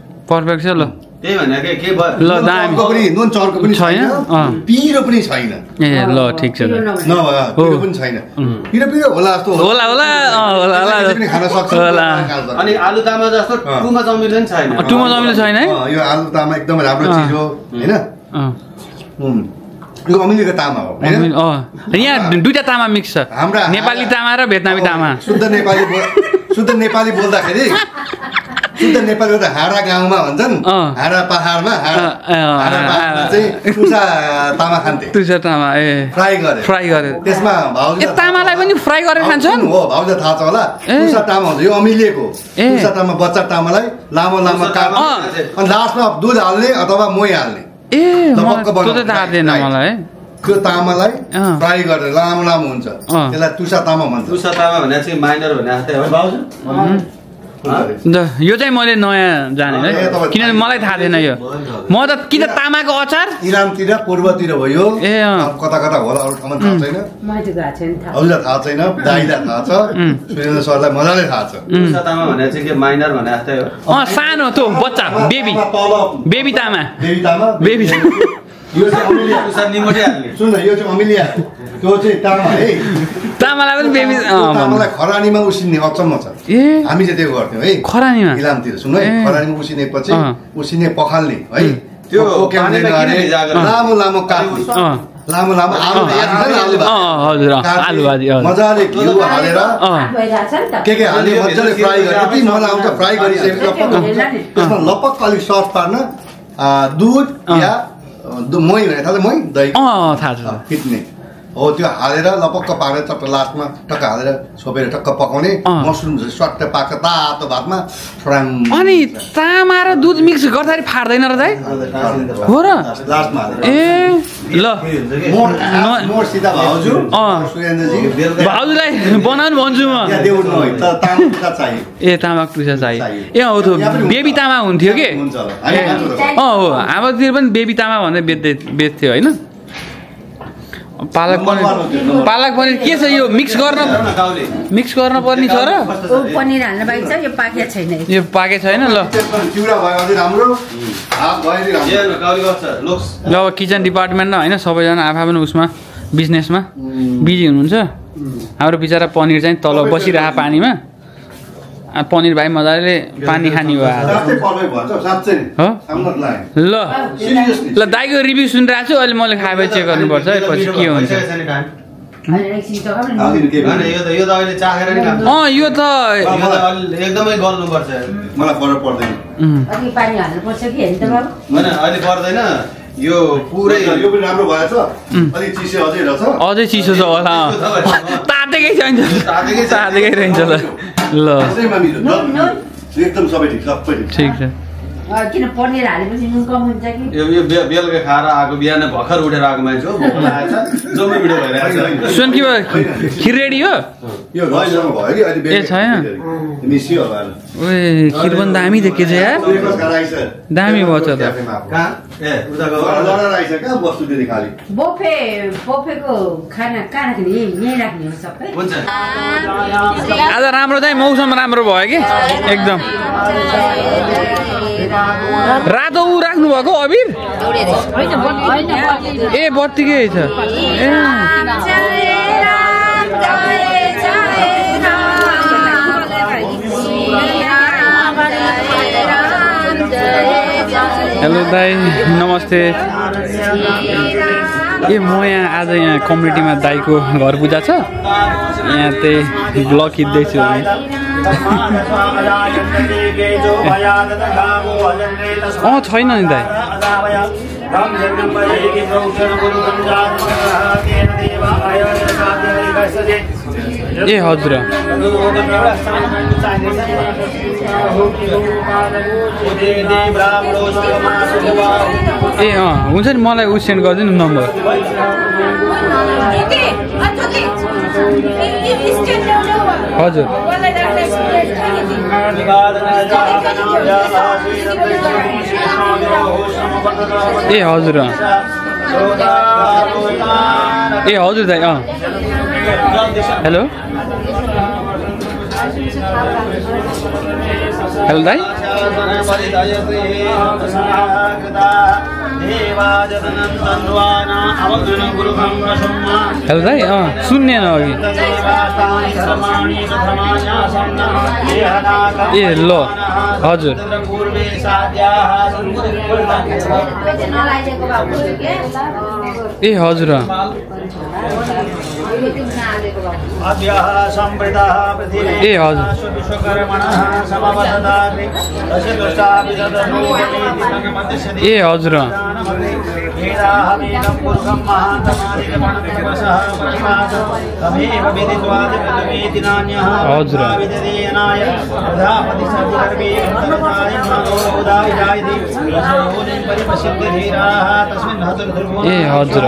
छ ल त्यही भनेको के ल दामी पनि नुन चर्को पनि छैन पिरो पनि छैन ए ल ठिक छ पिरो पनि छैन पिरो होला जस्तो होला खान सक्छ अनि आलु तामा जस्तो टुमा जमिलो पनि छैन है यो आलु तामा एकदम राम्रो चिज हो हैन यो अमिलोको तामा हो हैन यहाँ दुईटा तामा मिक्स छ हाम्रा नेपाली तामा र भेटनामी तामा शुद्ध नेपाली बोल्दाखेरि शुद्ध नेपाली त हारा गाउँमा भन्छन् हारा पहाडमा चाहिँ टुसा तामा खान्थे फ्राई गरे त्यसमा भाउजू तामालाई पनि फ्राई गरेर खान्छन् हो भाउजू थाहा छ होला टुसा तामा हुन्छ यो अमिलिएको टुसा तामा बच्चा तामालाई लामो काट्ने अनि लास्टमा दुध हाल्ने अथवा मोही हाल्ने त्यो तामालाई फ्राई गरेर लामो हुन्छ त्यसलाई टुसा तामा भन्छ टुसा तामा भने चाहिँ माइनर भने जस्तै हो भाउजू यो चाहिँ मैले नयाँ जाने है किनभने मलाई थाहा थिएन यो म त कि त तामाको अचार इलामतिर पूर्वतिर भयो ए कता कता होला अरू ठाउँमा थाहा छैन हजुरलाई थाहा छैन दाइलाई थाहा छ सुरेन्द्र सरलाई मजाले थाहा छ तामा भने चाहिँ के माइनर भने जस्तै हो सानो त्यो बच्चा बेबी बेबी तामा बेबी यो चाहिँ अमिलिया सुन न यो चाहिँ अमिलिया त्यो चाहिँ तामा है तामालाई पनि बेबी तामालाई खरानीमा उसिन्ने अचम्म छ हामी चाहिँ त्यो गर्थ्यौँ है खरानीमा इलामतिर सुन है खरानीमा उसिनेपछि उसिने पखाल्ने है त्यो लामो लामो काट्ने लामो लामो मजाले घिउ हालेर के हाल्ने मजाले फ्राई गर्ने यति मजा आउँछ फ्राई गरिसकेपछि त्यसमा लपक्क अलिक सफ्ट पार्न दुध या मही भने थाहा छ मही दही थाहा छ फिट्ने हो त्यो हालेर लपक्क पारेर टक्क लास्टमा टक्क हालेर छोपेर टक्क पकाउने मसरुम स्वाट्ट पाक्छ तातो भातमा अनि तामा र दुध मिक्स गर्दाखेरि फाट्दैन र दाइ हो र लास्टमा ए ल भाउजूलाई बनाउनु भन्छु म ए तामाको टुसा चाहियो ए हो त्यो बेबी तामा हुन्थ्यो कि हो हाम्रोतिर पनि बेबी तामा भन्दै बेच्थ्यो होइन पालक पनिर के छ यो मिक्स गर्न पर्ने छ र पनिर हाल्न बाँकी छ यो पाकेको छैन यो पाकेको छैन ल अब किचन डिपार्टमेन्टमा होइन सबैजना आफ्नो उसमा बिजनेसमा बिजी हुनुहुन्छ हाम्रो बिचरा पनिर चाहिँ तल बसिरहेको पानीमा पनिर भाइ मजाले पानी खाने भयो ल ल दाइको रिभ्यू सुनिरहेको छु अहिले मैले खाएपछि चेक गर्नुपर्छ है पछि के हुन्छ यो त एकदमै गर्नुपर्छ मलाई फरक पर्दैन अहिले पर्दैन यो पुरै यो पनि राम्रो भएछ अलि चिसो अझै रहेछ अझै चिसो छ होला तातेकै चाहिन्छ तातेकै रहन्छ ल एकदम सबै ठिक सबै ठिक छ किन पनिर हालेपछि नुन कम हुन्छ कि यो बेलुका खाएर आएको बिहान भर्खर उठेर आएको मान्छे हो भोक लागेछ जम्मै भिडियो भइरहेको छ सुन कि खिर रेडी हो यो भयो कि अहिले ए छैन मिसियो होला ओए खिर पनि दामी देखे छ यार दामी भयो त ए उताको वस्तु दिने खाली बोफेको खाना कहाँ राख्ने यहीँ राख्ने हो सबै हुन्छ आज राम्रो चाहिँ मौसम राम्रो भयो कि एकदम रातो ऊ राख्नु भएको अबिर ए बत्तीकै छ ए हेलो दाइ नमस्ते ए म यहाँ आज यहाँ कम्युनिटीमा दाइको घर पूजा छ यहाँ त्यही ब्लग खिच्दैछु छैन नि दाइ ए हजुर ए हुन्छ नि मलाई उ सेन्ड गरिदिनु नम्बर हजुर ए हजुर ए हजुर दाइ हेलो हेलो दाइ हेलो दाइ सुन्नेन अघि ए ल हजुर ए हजुर ए हजुर ए हजुर वेदाहमेनं पुरुषं महान्तमादिकमणविवसः परिमाद तमेव विदित्वादिवेति नान्यः विदधीयनाय प्रजापतिसर्वगर्भे अन्तर्जाय मनोरोधाय जायते रसयोनिं परिपश्यन्ति धीराः तस्मिन् हतुर्ध्रुवो हजुर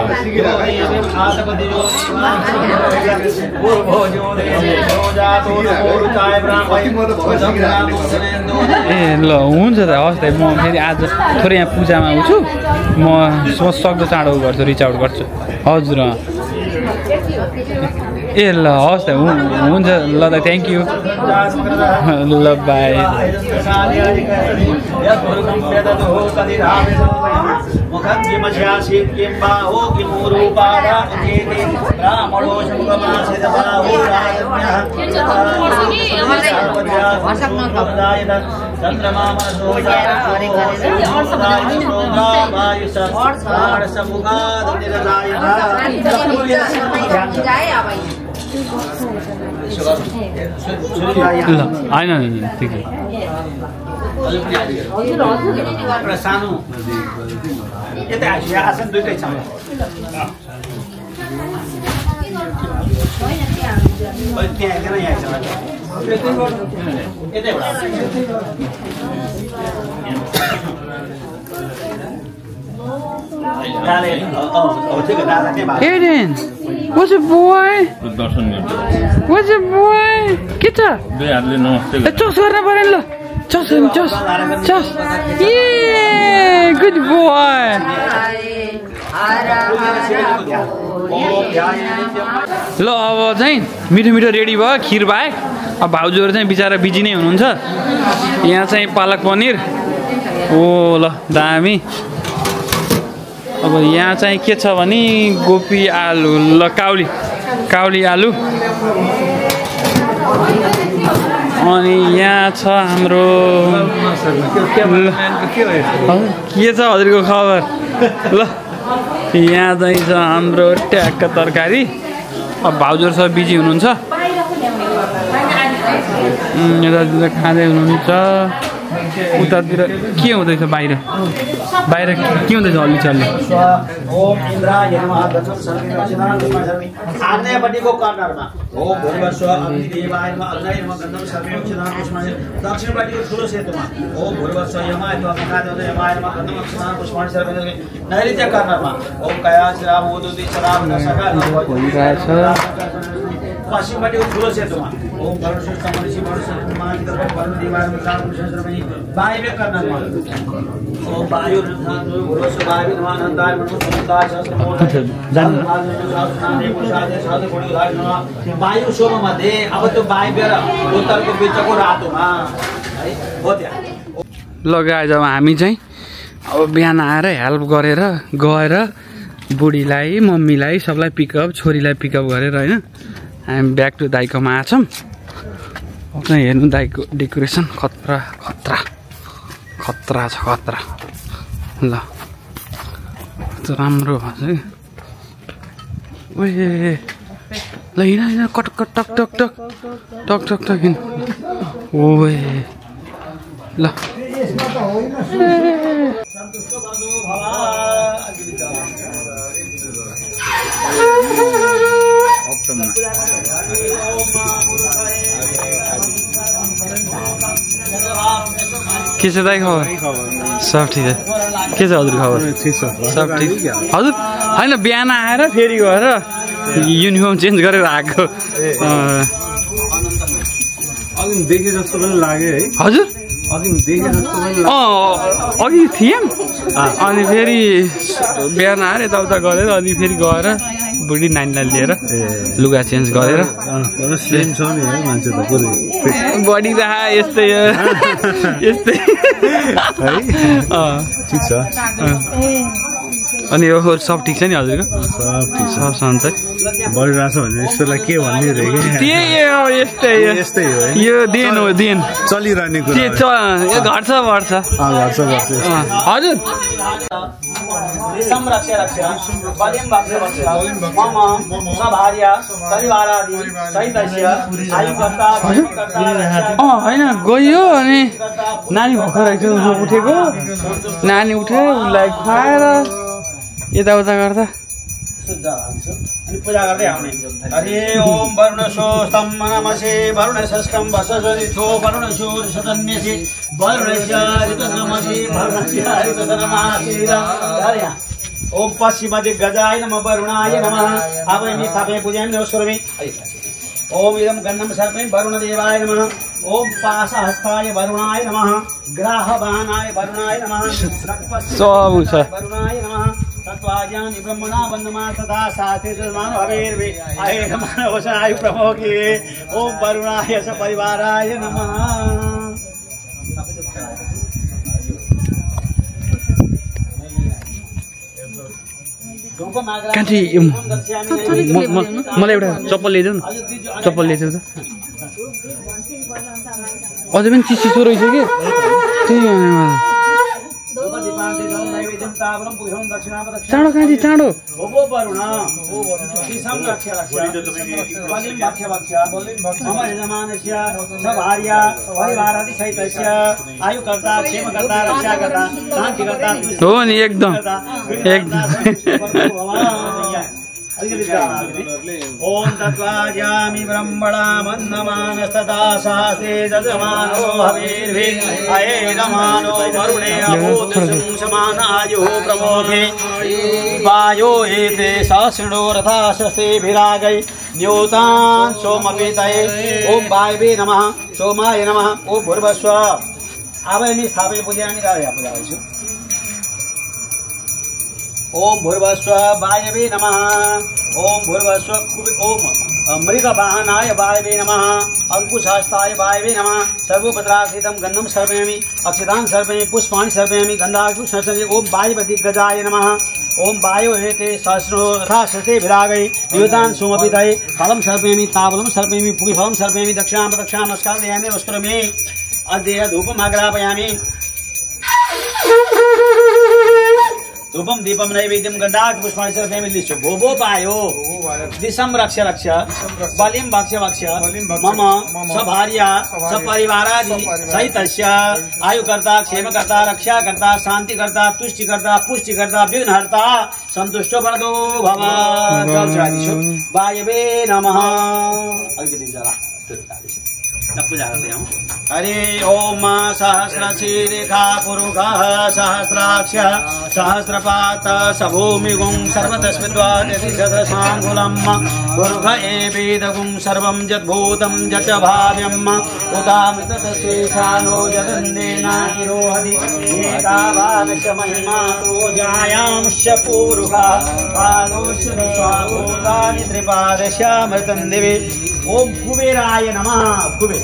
ल हुन्छ त हस् त म फेरि आज थोरै यहाँ पूजामा आउँछु म सक्दो चाँडो गर्छु रिच आउट गर्छु हजुर ए ल हस् त हुन्छ ल त थ्याङ्क यू ल बाई ल होइन ठिकै सानो यतै आसन दुइटै छ Aiden, what's up, boy? What's up, boy? Get up. Chos garna पर्यो ल चस yeah good boy ल अब चाहिँ मिठो मिठो रेडी भयो खिर बाहेक अब भाउजूहरू चाहिँ बिचारा बिजी नै हुनुहुन्छ यहाँ चाहिँ पालक पनिर ओ ल दामी अब यहाँ चाहिँ के छ भने गोपी आलु ल काउली आलु अनि यहाँ छ हाम्रो के छ हजुरको खबर ल यहाँ चाहिँ छ हाम्रो ट्याक्क तरकारी अब भाउजूहरू सब बिजी हुनुहुन्छ यतातिर खाँदै हुनुहुन्छ उतातिर के हुँदैछ बाहिर के हुँदैछ अलि चल्ने ओम इन्द्राय नमः दक्षिण आग्नेयपट्टिको कर्नरमा ओम भूर्भुवस्व अग्निदेवाय नमः अग्नाय नमः गन्धम सर्वे अक्षतां पुष्पाणि दक्षिणपट्टिको ठुलो सेतुमा ओम भूर्भुवस्व यमाय नमः अग्निदेवाय यमाय नमः गन्धम अक्षतां पुष्पाणि सर्वे नैऋत्य कर्नरमा ओम कया श्राव उदुति श्राव नसका भइरहेछ पश्चिमपट्टिको ठुलो सेतुमा ओम गरुडश्रेष्ठ मनिषी वरुणश्रेष्ठ महादिगर्भ वरुणदेवाय नमः साधुश्रेष्ठमै वायव्य कर्नरमा ओम वायु रुद्रांशु भूर्भुवस्व वायु नमः अनन्ताय मनोसंताय सहस्रमोहन वायु शोभमध्ये अब त्यो वायव्य र उत्तरको बिचको रातोमा है हो त्यहाँ लगाए जब हामी चाहिँ अब बिहान आएर हेल्प गरेर गएर बुढीलाई मम्मीलाई सबलाई पिकअप छोरीलाई पिकअप गरेर हैन हामी ब्याक टु दाइकोमा आछौँ अब चाहिँ हेर्नु दाइको डेकोरेसन खतरा छ ल त्यो राम्रो भन्छ ओए ल हिँड कट टक हिँड ओए ल के छ दाइ खबर सब ठिक छ के छ हजुर खबर सब ठिक हजुर होइन बिहान आएर फेरि गएर युनिफर्म चेन्ज गरेर आएको देखे जस्तो पनि लाग्यो है हजुर अघि थिएँ अनि फेरि बिहान आएर यताउता गरेर अनि फेरि गएर बुढी नानीलाई लिएर लुगा चेन्ज गरेर बडी त यस्तै यस्तै ठिक छ अनि यो सब ठिक छ नि हजुरको सब सन्चै बढिरहेछ भने यस्तोलाई के भन्ने यस्तै हो यो दिन हो दिन चलिरहने कुरा घट्छ बढ्छ हजुर होइन गयो अनि नानी भर्खर उठेको नानी उठ्यो उसलाई खुवाएर यताउता गर्दा शुद्ध हाल्छु अनि पूजा गर्दै आउने हरि ओम वरुणसोस्तम नमसे वरुणसस्कम वसजनि छो वरुणसो सदन्यसे वरुणस्य ऋतुनमसे वरुणस्य ऋतुनमासे हरिया ओम पश्चिम दिग्गजाय नमः वरुणाय नमः आवयमि स्थापयामि पूजयामि नमस्करोमि ओम इदं गन्धं सर्पे वरुणदेवाय नमः ओम पाशहस्ताय वरुणाय नमः ग्राहवाहनाय वरुणाय नमः सब छ वरुणाय नमः तत्वाज्ञान ब्रह्मणा वन्दमा तथा साथे जमान भवेर्वे आय नमः वसनाय प्रमोगे ओम वरुणाय स परिवाराय नमः कान्टी मलाई एउटा चप्पल ल्याइदेऊ न चप्पल ल्याइदेऊ त अझै पनि चिसो रहेछ कि त्यही चाँडो कान्टी चाँडो हो नि एकदम ओम तत्वाज्ञामि ब्रह्मणा वन्दमानस्तथा शास्त्रे जजमानो हवेर्भि अये नमानो वरुणे अभूतसं समानायो प्रमोखे वायो एते सहस्रिणो रथा शस्त्रेभिरागै न्योतान् सोमपीतये ओम वायवे नमः सोमाय नमः ओम भूर्भुवस्व आवयमि स्थापयामि पूजयामि पूजा गर्छु ओम भूर्भुवस्व वायवे नमः ओम भूर्भुवस्व ओम मृगवाहनाय वायवे नमः अंकुशहस्ताय वायवे नमः सर्वपत्रार्थितं गन्धं सर्पयामि अक्षतान् सर्पयामि पुष्पाणि सर्पयामि गन्धाक्षु सर्पयामि ओम वायुपतिग्गजाय नमः ओम वायो हेते सहस्रो तथा शस्ते विरागै द्योतान् सोमपितये फलं सर्पयामि ताबलं सर्पयामि पुष्पफलं सर्पयामि दक्षिणां प्रदक्षिणां नमस्कारयामि नमस्करोमि अद्य धूपम् आग्रापयामि धूपम दीपम नैवेद्यम गन्धात् पुष्पाणि सर्पयामि लिच्छु भोभो पायो दिशं रक्ष रक्ष बलिं भक्ष्य भक्ष्य मम सभार्या सपरिवारादि सहितस्य आयुकर्ता क्षेमकर्ता रक्षाकर्ता शान्तिकर्ता तुष्टिकर्ता पुष्टिकर्ता विघ्नहर्ता सन्तुष्टो वरदो भव जलचादिषु वायवे नमः पूजा करते हूँ हरे ओम सहस्रशीरेखा पुरुषः सहस्राक्ष सहस्रपात सभूमिगुं सर्वतस्मिद्वादिशतशाङ्गुलम् पुरुष एवेदगुं सर्वं यद्भूतं यच्च भाव्यम् उतामृतशेषानो यदन्देनातिरोहति एतावादश महिमानो जायांश्च पुरुषः पादोश्च स्वाभूतानि त्रिपादशामृतं दिवे ओम कुबेराय नमः कुबेर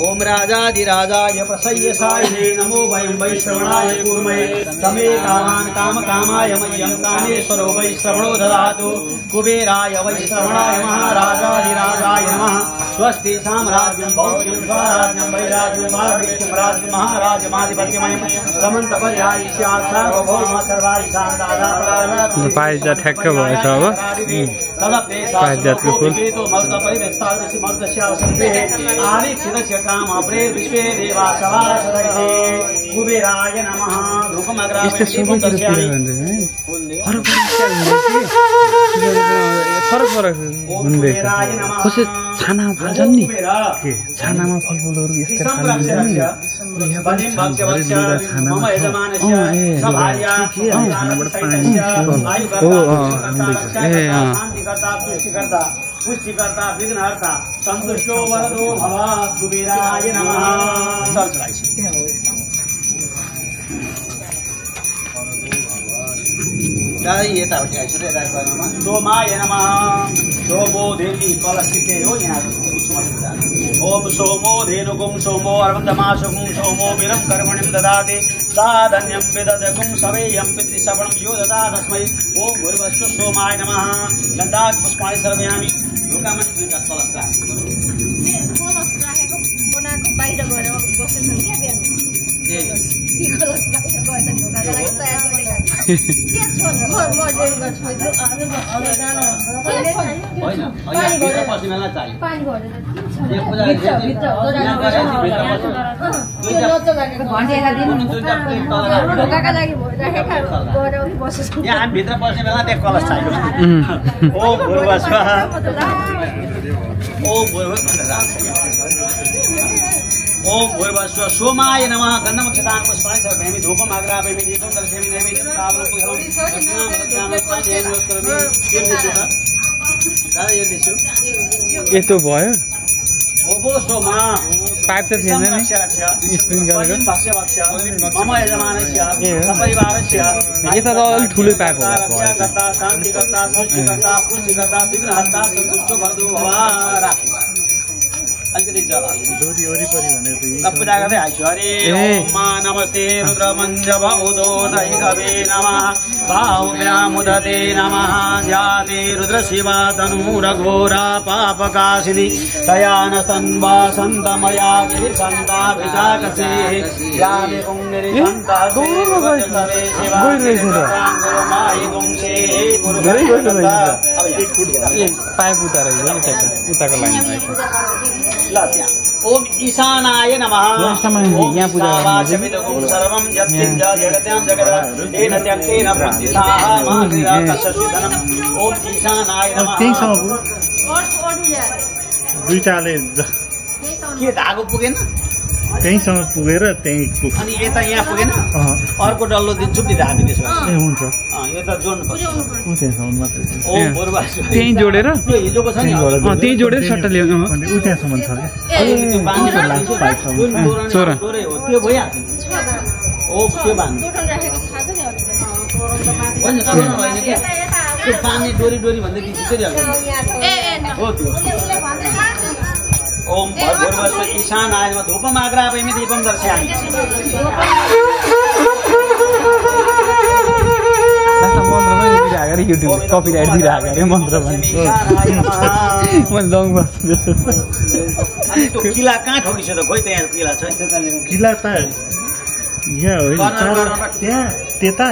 ओम राजाधिराजाय प्रसय्यसाय नमो वयं वैश्रवणाय कूर्मये तमे कामान् कामकामाय मह्यं कामेश्वरो वैश्रवणो ददातु कुबेराय वैश्रवणाय महाराजाधिराजाय नमः स्वस्ति साम्राज्यं भौज्यं स्वराज्यं वैराज्यं वार्धिक्यं राज्यं महाराजमाधिपत्यमयं समन्तपर्यायि स्यात् सार्वभौम सर्वायिषां दाता पाइजा ठ्याक्क भएछ अब पाइजातको फुल काम अपरे विश्वे देवा सवासदे कुबेराय नमः धूपमग्रापयामि फरक हुँदैछ कसै छाना फाल्छन् नि के छानामा फलफुलहरू यस्तै पुष्टिकर्ता विघ्नहर्ता सन्तुष्टो वरदो भव कुबेराय नमः सोमाय नमः सोमो धेनु कलस्थिते हो यहाँ ओम सोमो धेनुगुं सोमो अर्वन्दमासुगुं सोमो वीरं कर्मणिं ददाति साधन्यं विदधगुं सवेयं पितृश्रवणं यो ददाति तस्मै ओम भूर्भुवस्व सोमाय नमः गन्धात् पुष्पाणि सर्पयामि बनाएको बाहिर गएर बसेछन् क्या बिहान ती कलश बाहिर गर्छन् ढोकाका लागि तयार गरेका के छ म रेडी गर्छु पानी भरेर ढोकाका लागि भइराखेका गएर बसेछन् यहाँ हामी भित्र बस्ने बेला त्यहाँ कलश चाहियो ओ भुर्वस्वाहा ओम भूर्भुवस्व सोमाय नमः गन्धम क्षतान पुष्पाय सर्वैमि धूपम आग्रापयामि दीपं दर्शयामि नैवेद्यं तावलं पुष्पं दक्षिणां दक्षिणां पादयेन नमस्करोमि दादा यो दिसु यस्तो भयो ओबो सोमा पाइप त थिएन नि स्क्रिन गरेको मम यजमानस्य सपरिवारस्य यता त अलि ठुलो पाइप होला कर्ता शान्तिकर्ता सृष्टिकर्ता पुष्टिकर्ता विघ्नहर्ता सन्तुष्टो भवतु भवारा अलिकति जग्गा पूजा गर्दै आइछु हरे ओम नमस्ते रुद्रमञ्जव उदोदयिकवे नमः भाव्यामुदते नमः जाते रुद्रशिवा तनूरघोरा पापकाशिनी तयानस्तन्वा सन्तमया गिरिसन्ता भिजाकसे यानि कुङ्गिरिसन्ता गुरुतवे शिवा गुरुमायि गुंसे पाइप उतार उताको लाइन ओम ईशानाय नमः यहाँ पूजा सर्वं यत्किञ्च जगत्यां जगत् तेन त्यक्तेन प्रतिष्ठाः मातृराकस्यधनम् ओम ईशानाय नमः दुईटाले के धागो पुगेन त्यहीँसम्म पुगेर त्यहीँ अनि यता यहाँ पुगेन अर्को डल्लो दिन्छु नि धागो त्यसो ए हुन्छ यो त जोड्नुपर्छ उतैसम्म मात्रै ओम भूर्भुवस्व त्यही जोडेर हिजोको छ नि त्यही जोडेर सट्टा ल्याउनु उतैसम्म छ चोरा त्यो भइहाल्छ ओ त्यो बान्नु त्यो पानी डोरी डोरी भन्दै हो त्यो ओम भूर्भुवस्व ईशानाय नमः धूपम् आग्रापयामि दीपं दर्शयामि युट्युब कपिराइट दिइरहेको अरे मन्त्र पनि मैले दङ त्यो किला कहाँ ठोकिसक्यो त खोइ त्यहाँ किला छ किला त यहाँ होइन त्यहाँ त्यता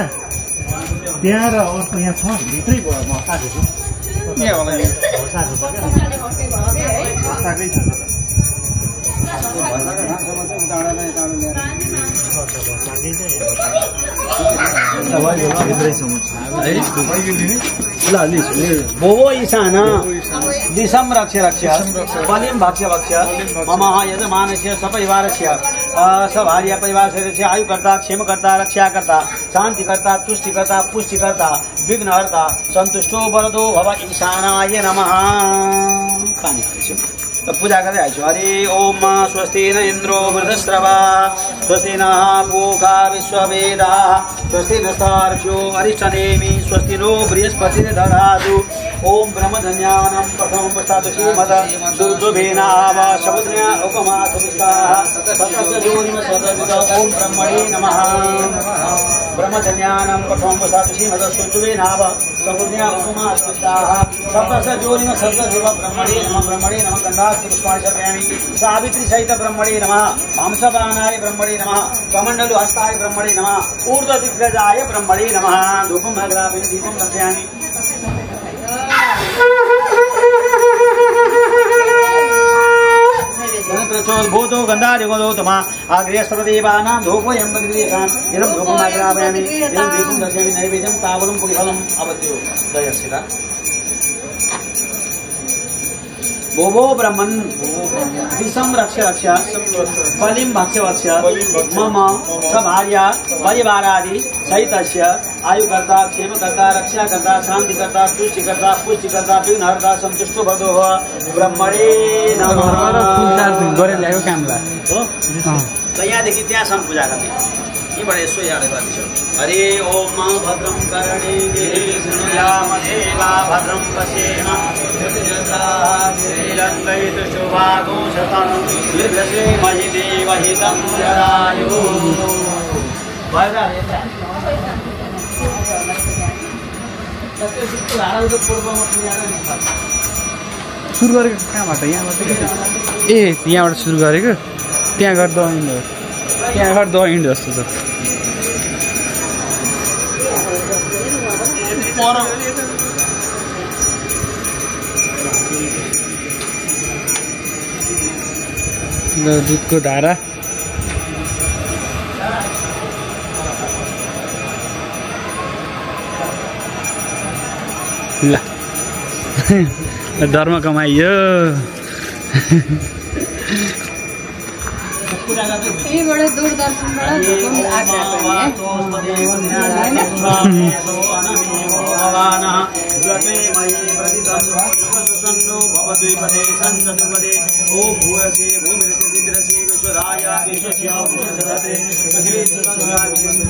त्यहाँ र अर्को यहाँ छ भित्रै भयो म साथी छु भोवो ईशान दिशं रक्ष रक्ष बलिं भक्ष भक्ष मम यजमानस्य सपरिवारस्य सभार्य परिवारस्य आयुकर्ता क्षेमकर्ता रक्षाकर्ता शान्तिकर्ता तुष्टिकर्ता पुष्टिकर्ता विघ्नहर्ता सन्तुष्टो वरदो भव ईशानाय नमः पानी पूजा गर्दै आइछु हरि ओम स्वस्ति न इन्द्रो वृद्धश्रवा स्वस्ति न पूषा विश्ववेदाः स्वस्ति नस्तार्क्ष्यो अरिष्टनेमि स्वस्ति नो बृहस्पतिर्दधातु ओम ब्रह्मजन्यानं प्रथमं पश्चात् श्रीमद दुर्दुभेनाव शबुद्र्या उपमासविष्टाः सततयोनिम सतत ओम ब्रह्मणे नमः ब्रह्मजन्यानं प्रथमं पश्चात् श्रीमद दुर्दुभेनाव शबुद्र्या उपमासविष्टाः सततयोनिम सतत ब्रह्मणे नमः गन्धा पुष्पाणि समर्पयामि सावित्री सहित ब्रह्मणे नमः हंसवाहनाय ब्रह्मणे नमः कमण्डलु हस्ताय ब्रह्मणे नमः ऊर्ध्वदिग्गजाय ब्रह्मणे नमः धूपम् आग्रापयामि दीपं दर्शयामि भूतो गन्धादिगो तमा आग्रेयस्तदेवानां धूपोऽयं बलिदेशान् इदं धूपम् आग्रापयामि इदं दीपं दर्शयामि नैवेद्यं तावलं पुलिफलम् अवद्यो दयस्यता भोभो ब्रह्मन् दिशं रक्ष रक्ष बलिं भक्ष भक्ष मम सभार्या परिवारादि सहितस्य आयुकर्ता क्षेमकर्ता रक्षाकर्ता शान्तिकर्ता तुष्टिकर्ता पुष्टिकर्ता विघ्नहर्ता सन्तुष्टो भवतु ब्रह्मणे नमः गरेर ल्यायो कामलाई हो त यहाँदेखि त्यहाँसम्म पूजा गर्ने यहीँबाट यसो याद गर्दैछ हरे ओम भद्रं कर्णे श्रीरामदेवा भद्रं पश्येम ीरङ्गैत शुभागो शतं लिभ्यसे मयि देवहितं जरायुः सुरु गरेको कहाँबाट यहाँबाट ए यहाँबाट सुरु गरेको त्यहाँ गएर दहिँडोस् त्यहाँ गएर दहिँडोस् त दुधको धारा ल धर्म कमाइयो यहीबाट दूरदर्शनबाट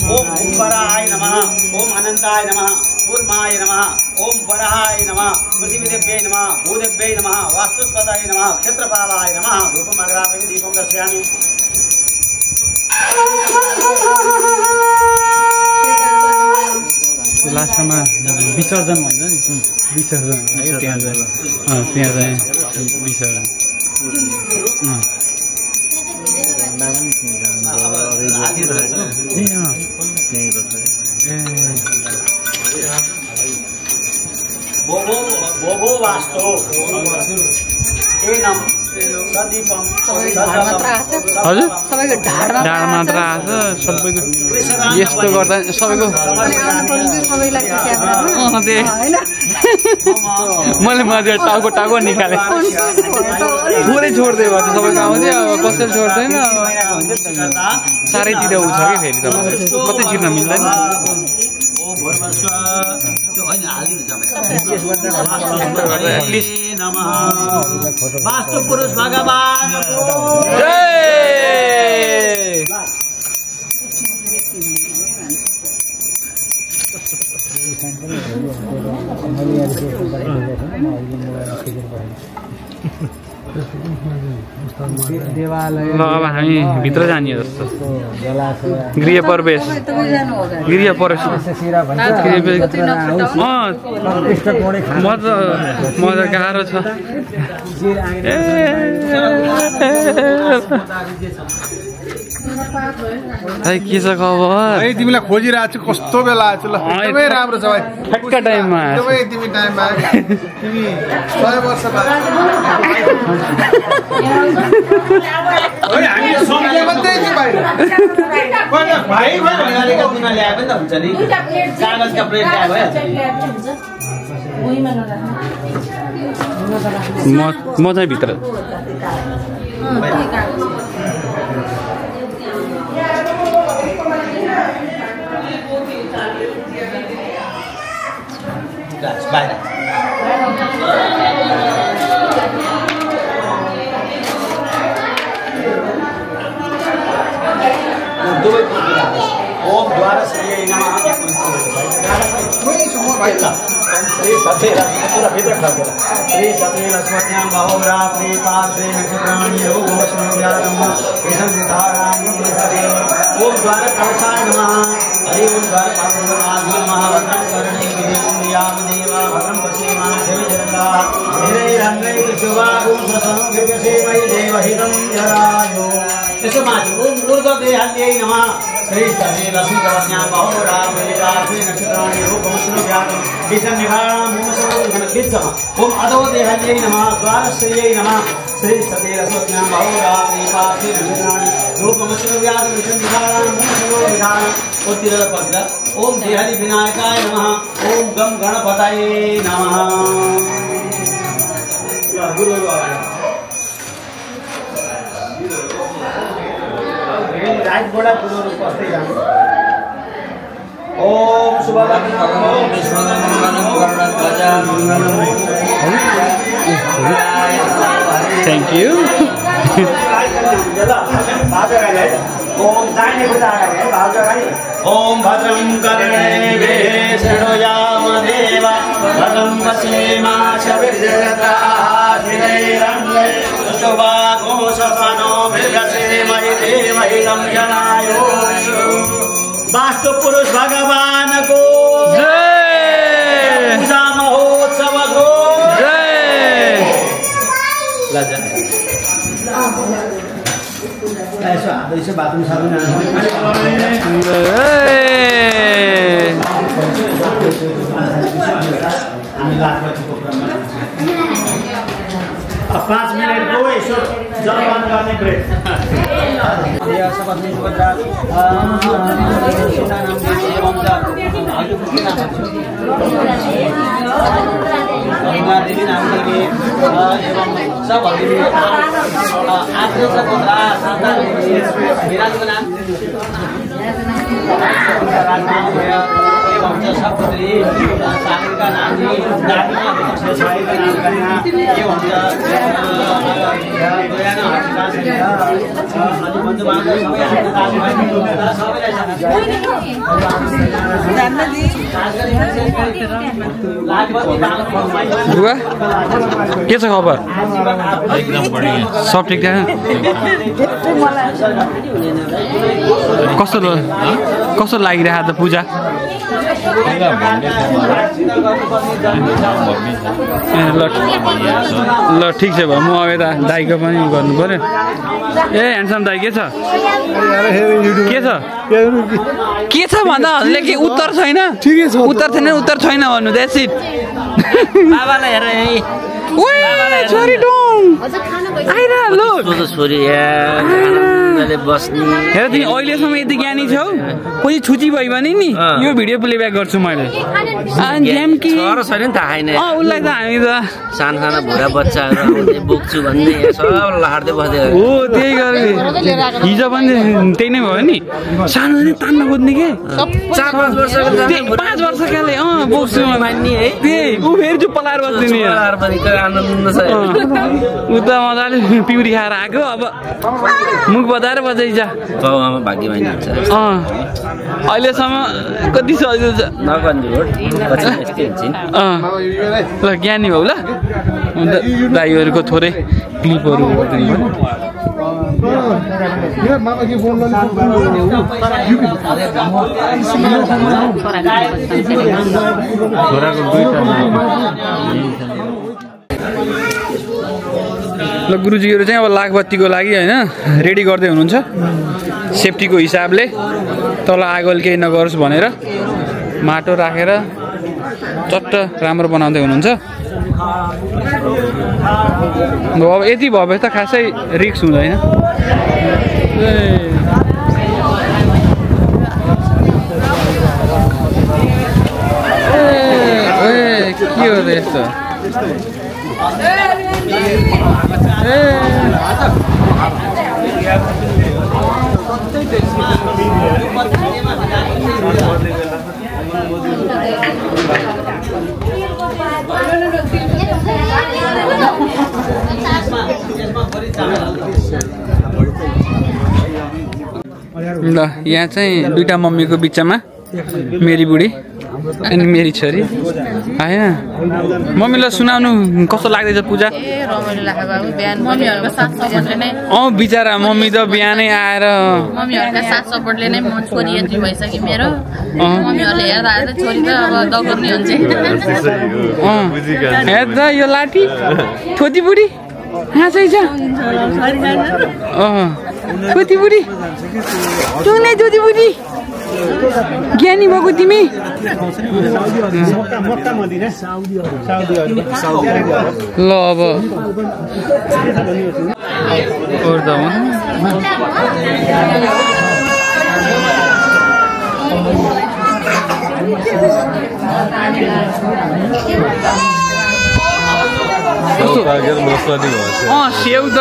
ओम वराहाय नमः ओम अनंताय नमः कूर्माय नमः ओम वराहाय नमः पृथ्वीदेव्यै नमः भूदेव्यै नमः वास्तुस्पताय नमः क्षेत्रपालाय नमः धूपम् अग्रापयामि दीपं दर्शयामि लास्टमा विसर्जन भन्छ नि विसर्जन त्यहाँ चाहिँ विसर्जन भोगो वास्तु एनम सदीपम हजुर सबैको ढाडमा मात्र आएको सबैको यस्तो गर्दा सबैको मैले मजा टाउको निकालेँ पुरै छोड्दै भयो सबैको आउँदै अब कसैले छोड्दैन साह्रैतिर उ छ कि फेरि तपाईँले कतै छिर्न मिल्दैन वास्तु पुरुष भगवान ल अब हामी भित्र जाने जस्तो गृह प्रवेश मजा गाह्रो छ के छ खबर तिमीलाई खोजिरहेको छु कस्तो बेला आएछ ल एकदमै राम्रो छ भाइ ठ्याक्क टाइममा एकदमै तिमी टाइममा तिमी 100 वर्ष बाद हामी सम्झे मात्रै छु भाइ भाइ भनेर तिमीले ल्याए पनि त हुन्छ नि कागजका प्लेट ल्याए भयो म चाहिँ भित्र ओम द्वार श्री नमः श्री सते लक्ष्म्यां बहुरात्रि पार्श्वे नक्षत्राणि योगोष्णव्यारम्भ ओम द्वार कलशाय नमः हरि ओम द्वार पार्वती नमः वक्रं कर्णे विदेशयाम देवा वक्रं पश्येमा जयजनता हिरैरङ्गै शुभागुं ससंविद्यसेमयि देवहितं जरायो यसो माथि ओम ऊर्ध्वदेहाल्यै नमः श्री सते लक्ष्म्यां बहुरात्रि पार्श्वे नक्षत्राणि योगोष्णव्यारम्भ ओम अधो देहाल्यै नमः द्वारश्रयै नमः श्री सते रसोज्ञां बहुरात्रि पार्श्वे नक्षत्राणि रूपमश्रव्यादं विशन्धिकारां मूषयो विधानं उत्तिर पद्र ओम देहलि विनायकाय नमः ओम गम गणपतये नमः राइट बोला गुरु पस्दै जानु ओम शुभलग्न ओम विश्वमंगलम करुणाध्वजा मंगलम थैंक यू ओम दाहिने खुट्टा अगाडि भाउजू अगाडि ओम भद्रं कर्णेभिः शृणुयाम देवा भद्रं पश्येमाक्षभिर्जगत्राः स्थिरैरङ्गैः शुभागोषपनोभिर्यसेमहि देवहितं जनायो वास्तु पुरुष भगवान को जय पूजा महोत्सव को जय यसो हात यसो बाथरुम साथरुम हामी लाखपतिको क्रममा 5 मिनेटको यसो जलपान गर्ने ब्रेक के छ खबर एकदम बढिया सब ठिक ठाक कस्तो लागिरहेको त पूजा ल ठिक छ भयो म अब यता दाइको पनि गर्नु पर्यो ए ह्यान्डसम दाइ के छ भन्दा हजुरले के उत्तर छैन उत्तर छैन उत्तर छैन भन्नु द्याट्स इट बाबालाई हेर छोरी डोङ आइरा लो छोरी बस्ने हेर तिमी अहिलेसम्म यति ज्ञानी छौ पछि छुची भयो भने नि यो भिडियो प्लेब्याक गर्छु मैले छैन छैन थाहा छैन उसलाई त हामी त सानो सानो भुरा बच्चाहरू बोक्छु भन्ने सब लहर्दै बस्दै हो त्यही गरे हिजो पनि त्यही नै भयो नि सानो तान्न खोज्ने के 4-5 वर्षको 5 वर्षकाले बोक्छु मान्ने है त्यही ऊ फेरि चुप्प लाएर बस्दिने आनन्द छ ऊ त मजाले पिउरी खाएर आएको अब मुख बजाएर बजाइन्छ गाउँमा भाग्यमानी हुन्छ अहिलेसम्म कति सजिलो छ ल ज्ञानी भाउ ल अन्त दाइहरूको थोरै क्लिपहरू ल गुरुजीहरू चाहिँ अब लाखबत्तीको लागि होइन रेडी गर्दै हुनुहुन्छ सेफ्टीको हिसाबले तल आगोले केही नगरोस् भनेर माटो राखेर चट्ट राम्रो बनाउँदै हुनुहुन्छ अब यति भए त खासै रिक्स हुँदैन के हो त यस्तो ल यहाँ चाहिँ दुईटा मम्मीको बिचमा मेरी बुढी अनि मेरी छोरी होइन मम्मीलाई सुनाउनु कस्तो लाग्दैछ पूजा बिचरा मम्मी त बिहानै आएर मम्मीहरुका साथ सपोर्टले नै म छोरी एन्ट्री भइसक्यो मेरो मम्मीहरुले हेर्दा हेर्दा छोरी त अब दगर्ने हुन्छ हेर्दा यो लाठी छोटी बुढी हाँसै छ छोटी बुढी टुने छोटी बुढी ज्ञानी भएको तिमी ल अब सेउ त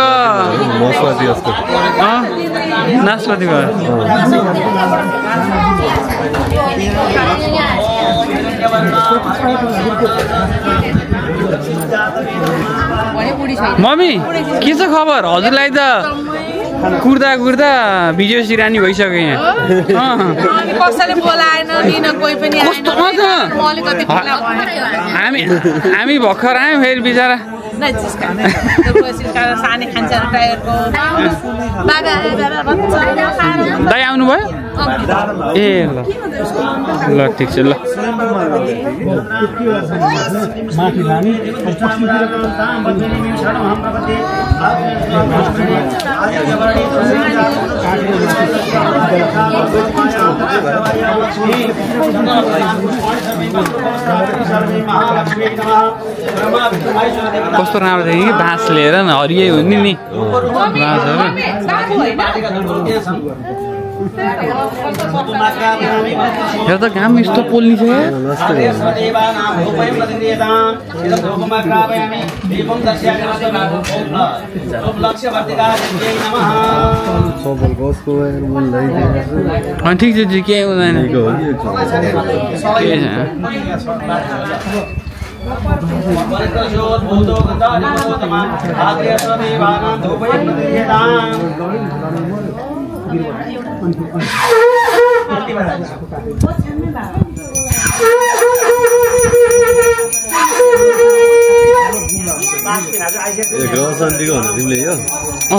नासपाती भयो मम्मी के छ खबर हजुरलाई त कुर्दा कुर्दा विजय सिरानी भइसक्यो यहाँ कसैले बोलाएन दिन कोही पनि हामी भर्खर आयौँ फेरि बिचरा दाइ आउनुभयो ए ल ल ठिक छ ल माथि लाने कस्तो राम्रो थियो कि बाँस लिएर न हरियै हो नि बाँसहरू हेर त घाम यस्तो पोल्नी छ ठिक छ केही हुँदैन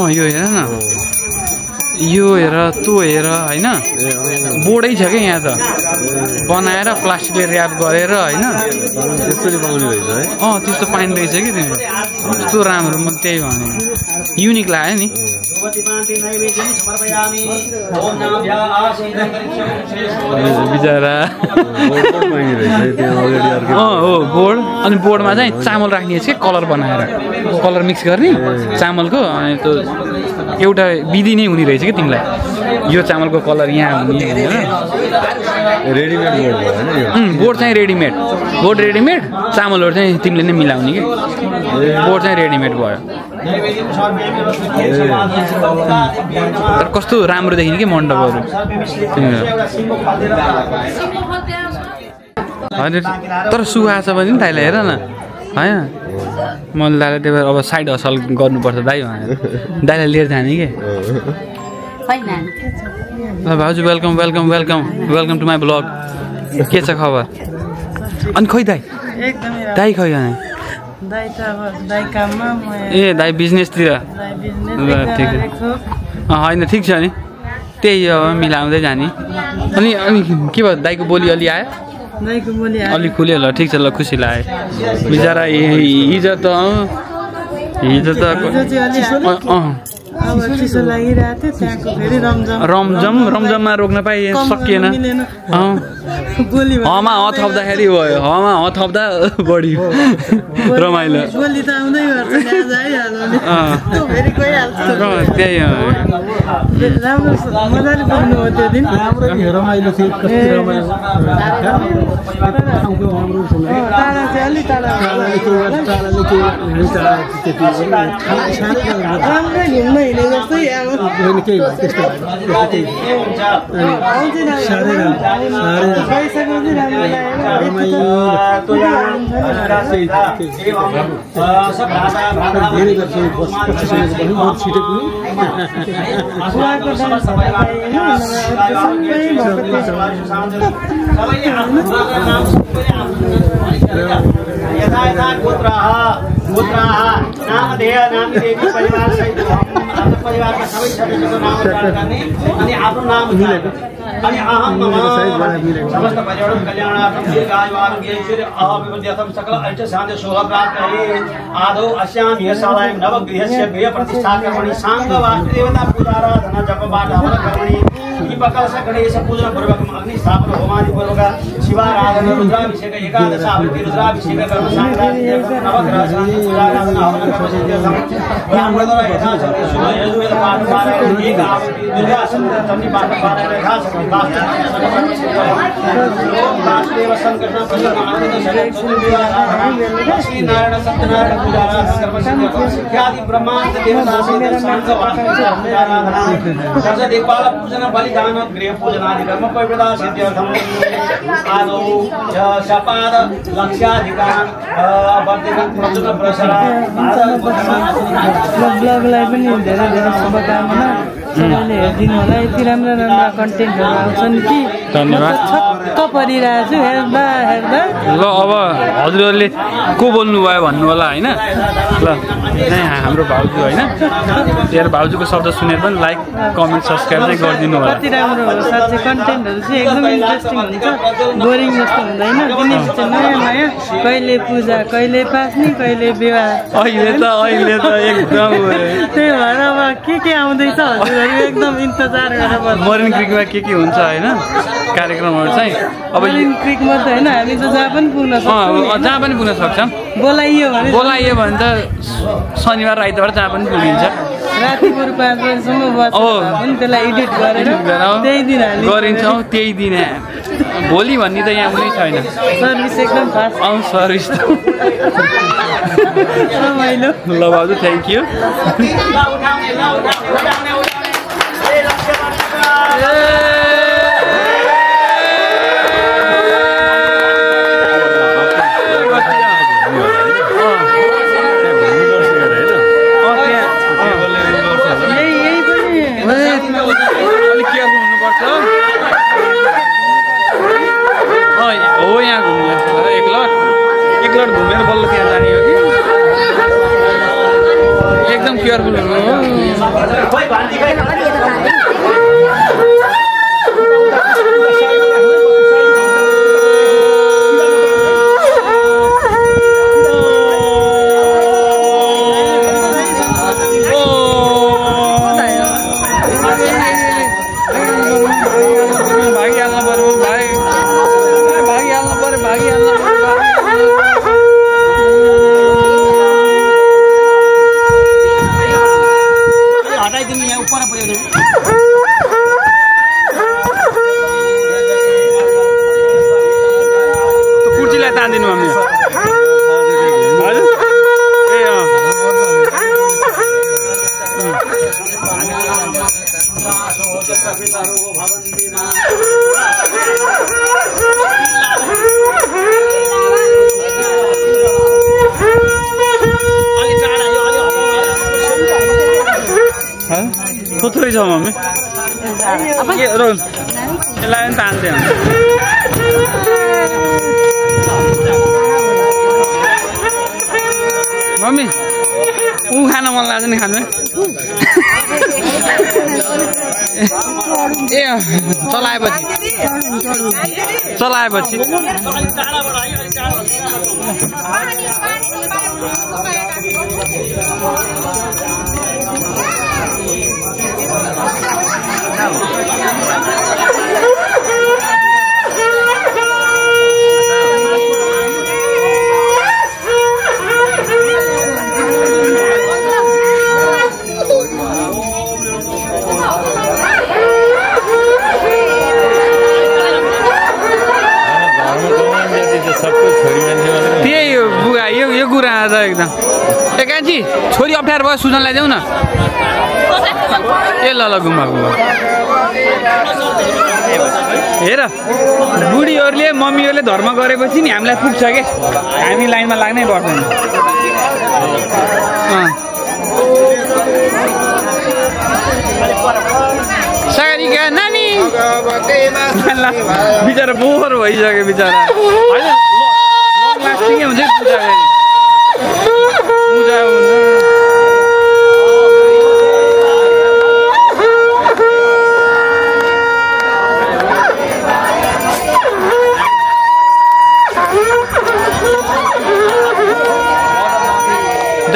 यो हेर न यो हेर तँ हेर होइन बोर्डै छ क्या यहाँ त बनाएर प्लास्टिकले ऱ्याप गरेर होइन त्यसरी पाउने रहेछ है त्यस्तो पाइने रहेछ कि तिमी कस्तो राम्रो म त्यही भने युनिक लाग्यो नि बिचरा हो बोर्ड अनि बोर्डमा चाहिँ चामल राख्ने के कलर बनाएर कलर मिक्स गर्ने चामलको अनि त्यो एउटा विधि नै हुने रहेछ कि तिमीलाई यो चामलको कलर यहाँ हुने भनेर रेडिमेड बोर्ड भयो हैन यो बोर्ड चाहिँ रेडिमेड बोर्ड रेडिमेड चामलहरु चाहिँ तिमीले नै मिलाउने कि बोर्ड चाहिँ रेडिमेड भयो तर कस्तो राम्रो देखिन्छ कि मण्डपहरु तर सुहा छ भने नि दाइले हेर न हैन मैले दाइले त्यही भएर अब साइड हसल गर्नुपर्छ दाइ भनेर दाइलाई लिएर जाने के ल भाउजू welcome welcome welcome welcome to my blog के छ खबर अनि खोइ दाइ दाइ खोइ ए दाइ बिजनेसतिर ल ठिक होइन ठिक छ नि त्यही अब मिलाउँदै जाने अनि अनि के भयो दाइको बोली अलि आयो अलि खुल्यो ल ठिक छ ल खुसी लाग्यो बिचरा हिजो त रमझममा रोक्न पाइएन सकिएन हमा थप्दाखेरि भयो हमा थप्दा बढी रमाइलो त्यही परिवारका सबै सदस्यको नाम उच्चारण गर्ने अनि आफ्नो नाम उच्चारण अनि अहम समस्त पर्यटन कल्याणार्थं दीर्घायु आरोग्य ऐश्वर्य अभिवृद्ध्यर्थं सकल ऐश्वर्य शान्ति शोभा प्राप्त आदौ अस्यां यशालयं नवगृहस्य गृह प्रतिष्ठाकर्मणि सांग वास्तुदेवता पूजाराधना जपपाठ हवन कर्मणि दीपकलश गणेश पूजन पूर्वक अग्नि स्थापन होमादि पूर्वक शिवाराधना रुद्राभिषेक एकादश आवृत्ति रुद्राभिषेक कर्म सांक्रांति नवग्रह शांति पूजाराधना हवन कर्म सिद्ध्यर्थं ब्राह्मणद्वारा यथाशक्ति शुभ यजुर्वेद पाठ पारायण एक आवृत्ति दुर्गा सप्तमी पाठ पारायण यथाशक्ति वासुदेव संकर्षण प्रसन्न आनंद सहित लक्ष्मी नारायण सत्यनारायण पूजाराधना कर्म सिद्ध्यर्थं इत्यादि ब्रह्मांड देवता सहित सांग वास्तुदेव पूजाराधना सर्व देवपाल पूजन बलिदान गृह पूजनादि कर्म पवित्रता सिद्ध्यर्थं आदौ शपाद लक्ष्याधिकार वर्धित प्रचुर प्रसरा ब्लगलाई पनि धेरै धेरै शुभकामना सबैले हेरिदिनु होला यति राम्रो राम्रो कन्टेन्टहरू आउँछन् कि धन्यवाद छक्क परिरहेको छु हेर्दा हेर्दा ल अब हजुरहरूले को बोल्नु भयो भन्नु होला होइन ल हाम्रो भाउजू होइन तेरो भाउजूको शब्द सुनेर पनि लाइक कमेन्ट सब्सक्राइब चाहिँ गरिदिनु होला कति राम्रो हो साँच्चै कन्टेन्टहरू चाहिँ एकदम इन्ट्रेस्टिङ हुन्छ बोरिङ जस्तो हुँदैन किनकि नयाँ नयाँ कहिले पूजा कहिले पास्ने कहिले विवाह अहिले त एकदम त्यही भएर अब के आउँदैछ हजुरहरू एकदम इन्तजार गरेर बस्छ मरिन क्रिकमा के हुन्छ होइन कार्यक्रमहरू चाहिँ अब मरिन क्रिकमा त होइन हामी त जहाँ पनि पुग्न सक्छौँ जहाँ पनि पुग्न सक्छौँ बोलाइयो भने त शनिबार आइतबार जहाँ पनि पुगिन्छ राति बरु 5 बजीसम्म बस्छ पनि त्यसलाई एडिट गरेर त्यही दिन गरिन्छौँ त्यही दिन भोलि भन्ने त यहाँ कुनै छैन सर्भिस एकदम फास्ट सर्भिस रमाइलो ल भाउजू थ्याङ्क यू घुमेर बल्ल त्यहाँ जाने हो कि एकदम केयरफुल हुनु भागिहाल्नु पर्यो कुर्सीलाई तानिदिनु मम्मी थोरै छ मम्मी यसलाई पनि तान्थ्यो मम्मी ऊ खान मन लाग्छ नि खानु ए चलाएपछि त्यही हो बुगा यो कुरा आज एकदम ए कान्छी छोरी अप्ठ्यारो भयो सुजनलाई देऊ न ए ल गुम्बा हेर बुढीहरूले मम्मीहरूले धर्म गरेपछि नि हामीलाई पुग्छ के हामी लाइनमा लाग्नै पर्दैन सागरिका नानी बिचरा बोर भइसक्यो बिचरा होइन लङ लास्टिङै हुन्छ पूजा हुन्छ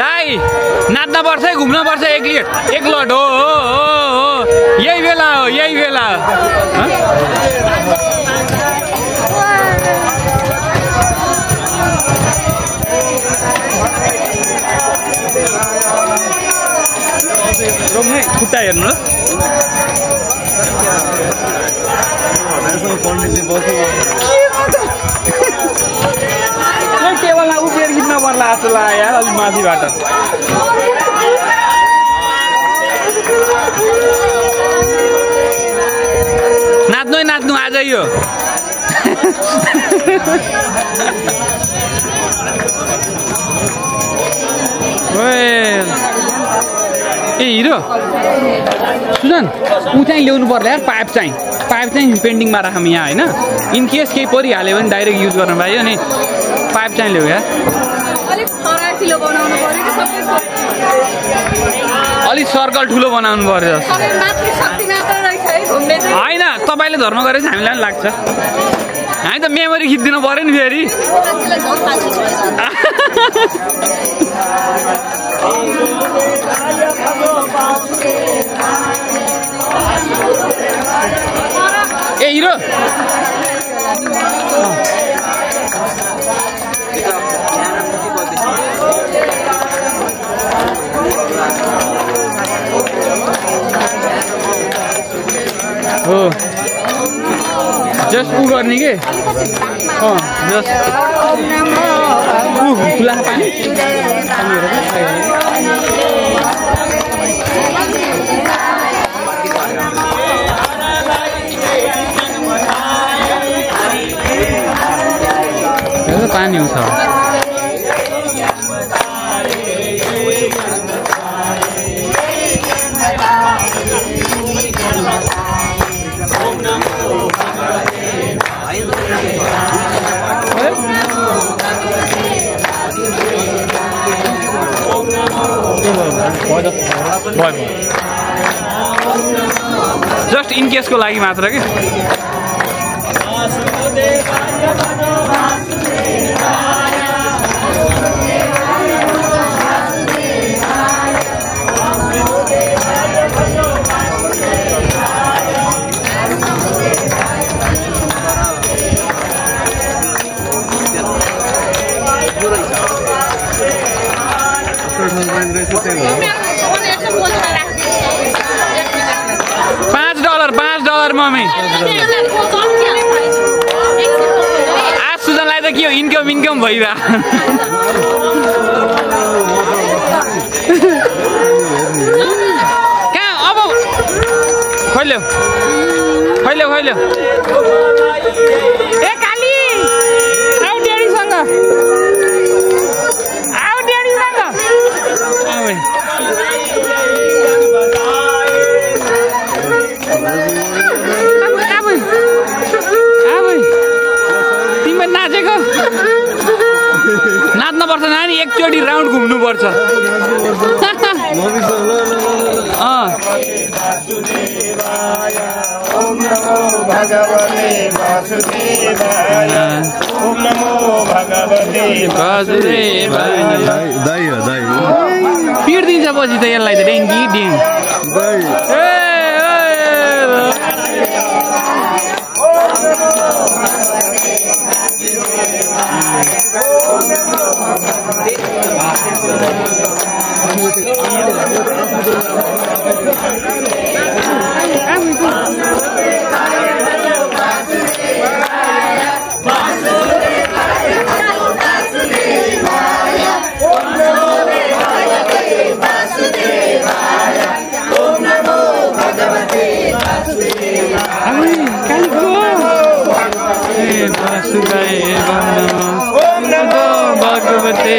दाइ नाच्न पर्छ घुम्न पर्छ एक लट हो यही बेला रोक्ने खुट्टा हेर्नु ल टेबलमा उभिएर खिच्न पर्ला जस्तो लाग्यो यार अलिक माथिबाट नाच्नु आज यो ए हिरो सुजन ऊ चाहिँ ल्याउनु पर्ला यार पाइप चाहिँ पाइप चाहिँ पेन्टिङमा राखौँ यहाँ होइन इनकेस केही परिहाल्यो भने डाइरेक्ट युज गर्न पाइयो अनि पाइप चाहिँ ल्याऊ क्या अलिक सर्कल ठुलो बनाउनु पर्यो होइन तपाईँले धर्म गरेपछि हामीलाई पनि लाग्छ हामी त मेमोरी खिचिदिनु पऱ्यो नि फेरि ए हिरो हो जस्ट उ गर्ने के जस्ट खुला पानी पानी हुन्छ जस्ट इन केसको लागि मात्र के $5 मम्मी आज सुजनलाई त के हो इन्कम भइरह कहाँ अब खोल्यो ए काली आउ ड्याडीसँग तिमी नाचेको नाच्न पर्छ नानी एकचोटि राउन्ड घुम्नु पर्छ पिर दिन्छ पछि त यसलाई त डेङ्गी डिङ भगवते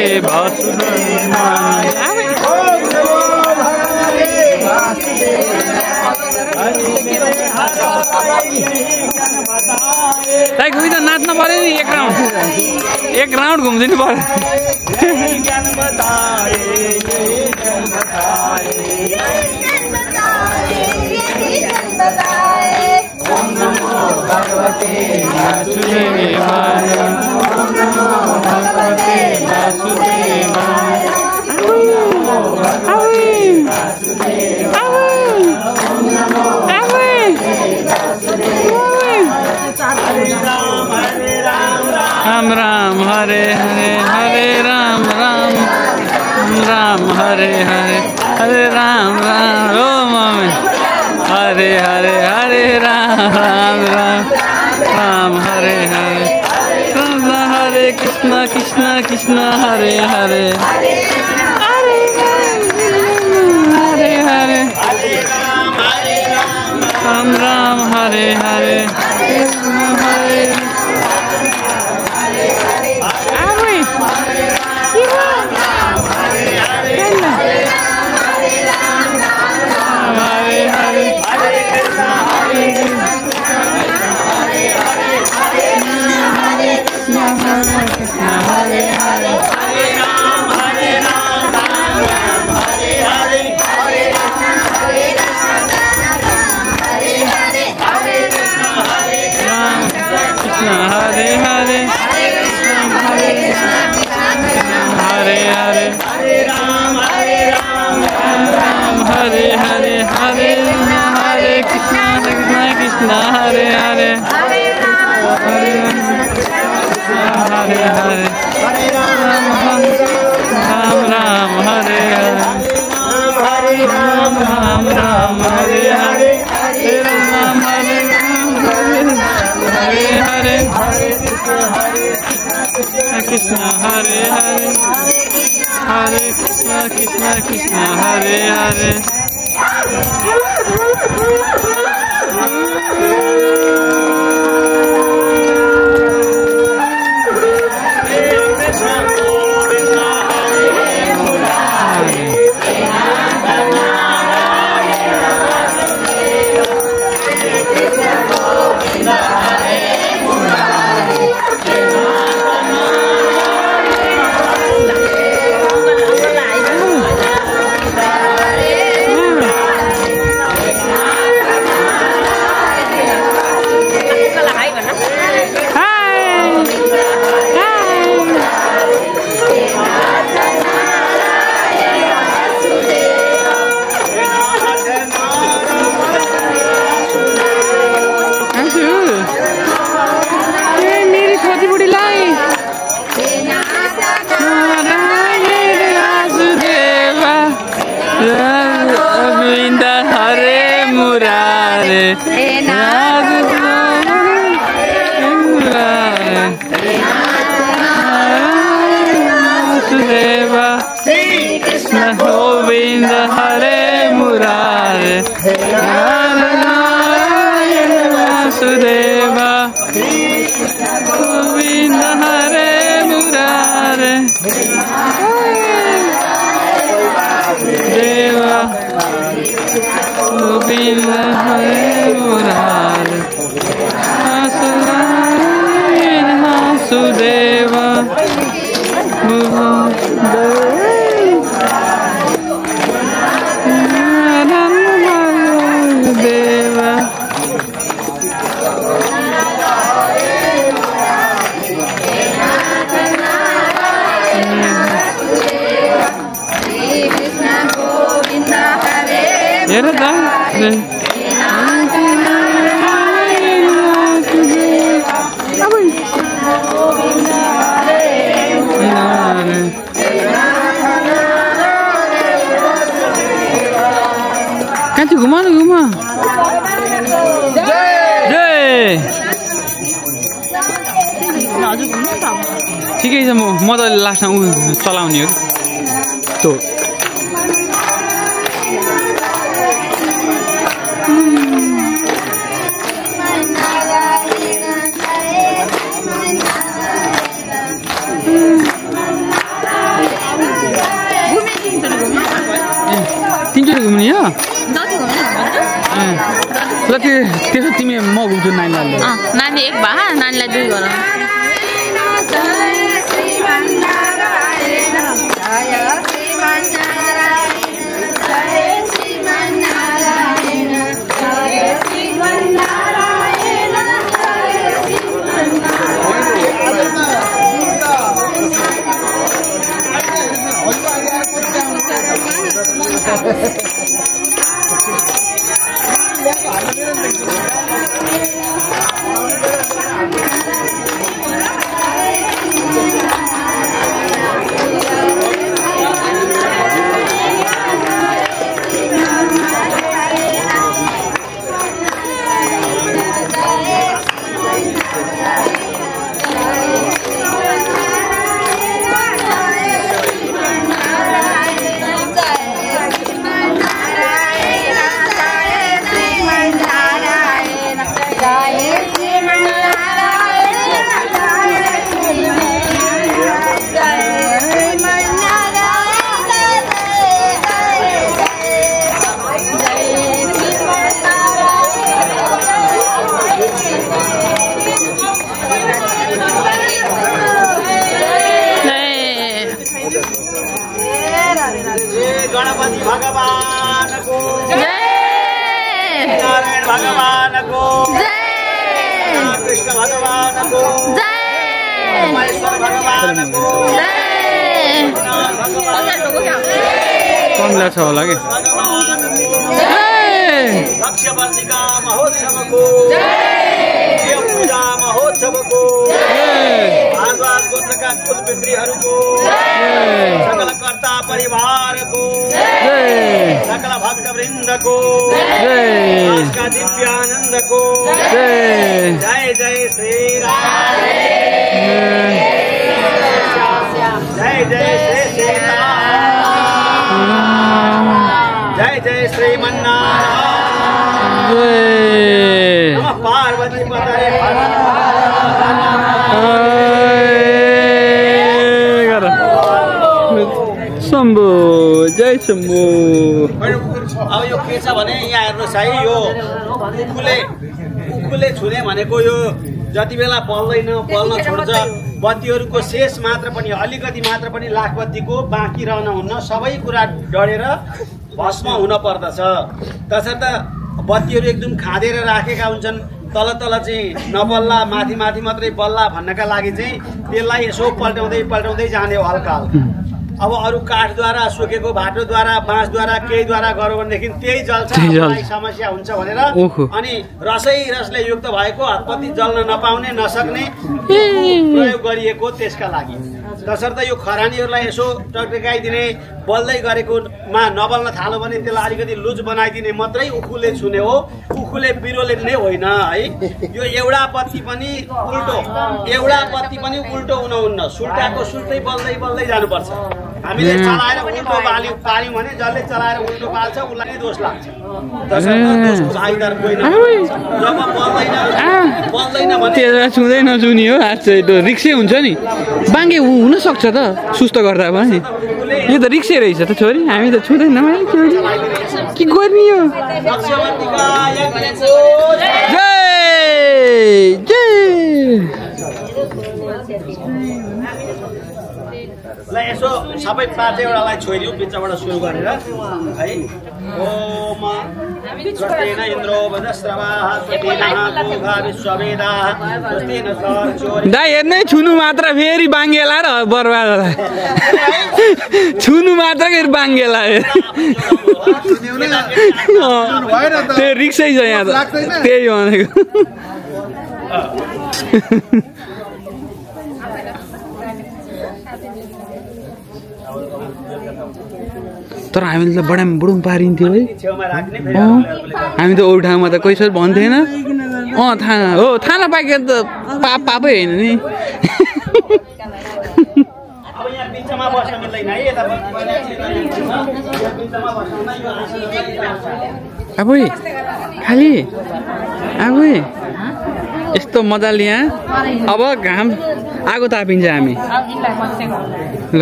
त नाच्न पर्यो नि एक राउन्ड घुम्दिनु पर्यो भगवते वासुदेवाय भगवते वासुदेवाय राम राम हरे हरे हरे राम राम राम हरे हरे हरे राम राम ओ मम्मी हरे हरे हरे राम राम राम हरे हरे राम हरे Krishna Krishna Krishna Hare Hare Hare Hare Ram Ram Hare Hare Hare Hare Hare Hare Hare Hare Hare Ram Ram Hare Hare Ram Ram Ram Hare Hare Hare Ram Hare Hare Hare Krishna Hare Hare Hare Krishna Krishna Krishna Hare Hare Govinda Hare Murare Narayana Vasudeva Govinda Hare Murare Deva Govinda Hare Murare Vasudeva घुमा ठिकै छ म त लास्टमा चलाउने हो त्यो तिनचोटि घुम्ने हो ल त्यसो तिमी म घुम्छु नानीलाई नानी एक भए नानीलाई दुई गर गणपति भगवान को जय, नारायण भगवान को जय, कृष्ण भगवान को जय, महेश्वर भगवान को जय, कौन ला छ होला के जय रक्षाबन्धीका महोत्सवको पूजा महोत्सवको भारद्वाज गोत्रका कुलपितृहरूको सकल कर्ता परिवारको सकल भक्तवृन्दको आजका दिव्यानन्दको जय जय श्री राम जय जय श्री सीताराम जय जय श्रीमन्नारायण नमः पार्वती पतये शम्भु जय शम्भु। अब यो के छ भने यहाँ हेर्नुहोस् है यो उखुले छुने भनेको यो जति बेला बल्दैन बल्न छोड्छ बत्तीहरूको शेष मात्र पनि अलिकति मात्र पनि लाखबत्तीको बाँकी रहन हुन्न सबै कुरा डढेर भस्म हुन पर्दछ। तसर्थ बत्तीहरू एकदम खाँदेर राखेका हुन्छन् तल तल चाहिँ नबल्ला माथि माथि मात्रै बल्ला भन्नका लागि चाहिँ त्यसलाई यसो पल्टाउँदै जाने हो हल्काल। अब अरू काठद्वारा सुकेको भाटोद्वारा बाँसद्वारा केहीद्वारा गऱ्यो भनेदेखि त्यही जल्छ समस्या हुन्छ भनेर अनि रसले युक्त भएको हतपत्ती जल्न नपाउने नसक्ने प्रयोग गरिएको त्यसका लागि। तसर्थ यो खरानीहरूलाई यसो टक्टकाइदिने बल्दै गरेकोमा नबल्न थाल्यो भने त्यसलाई अलिकति लुज बनाइदिने मात्रै उखुले छुने हो उखुले बिरोले नै होइन है। यो एउटा पत्ती पनि उल्टो हुनुहुन्न सुल्टाको सुल्टै बल्दै जानुपर्छ। हामीले चलाएर उल्टो पाल्यौँ भने जसले चलाएर उल्टो पाल्छ उसलाई नै दोष लाग्छ। तसर्थ दोषको साइदार कोही नहुन्छ। जब बल्दैन भने त्यसलाई छुँदै नछुनी हो आज चाहिँ रिक्सै हुन्छ नि बाङ्गे हुन सक्छ त सुस्त गर्दा पनि यो त रिक्सै रहेछ त छोरी हामी त छुँदैनौँ है के गर्ने हो। जय जय ल यसो सबै 5वटालाई छोइदिउँ बिचबाट सुरु गरेर है। ओम स्वस्तेन इन्द्रो वज्रस्रवाः स्वस्तेन पूर्वा विश्ववेदाः स्वस्तेन सर्चोरि दाइ हेर्नै छुनु मात्र फेरि बाङ्गेला र बर्बाद होला छुनु मात्र फेरि बाङ्गेला त्यो रिक्सै छ यहाँ त त्यही भनेको। तर हामीले त बडुङ पारिन्थ्यो है हामी त अरू ठाउँमा त कोही सर भन्थेन थाना पाके त पापै होइन नि। आफै खालि आफै यस्तो मजाले यहाँ अब घाम आगो तापिन्छ हामी ल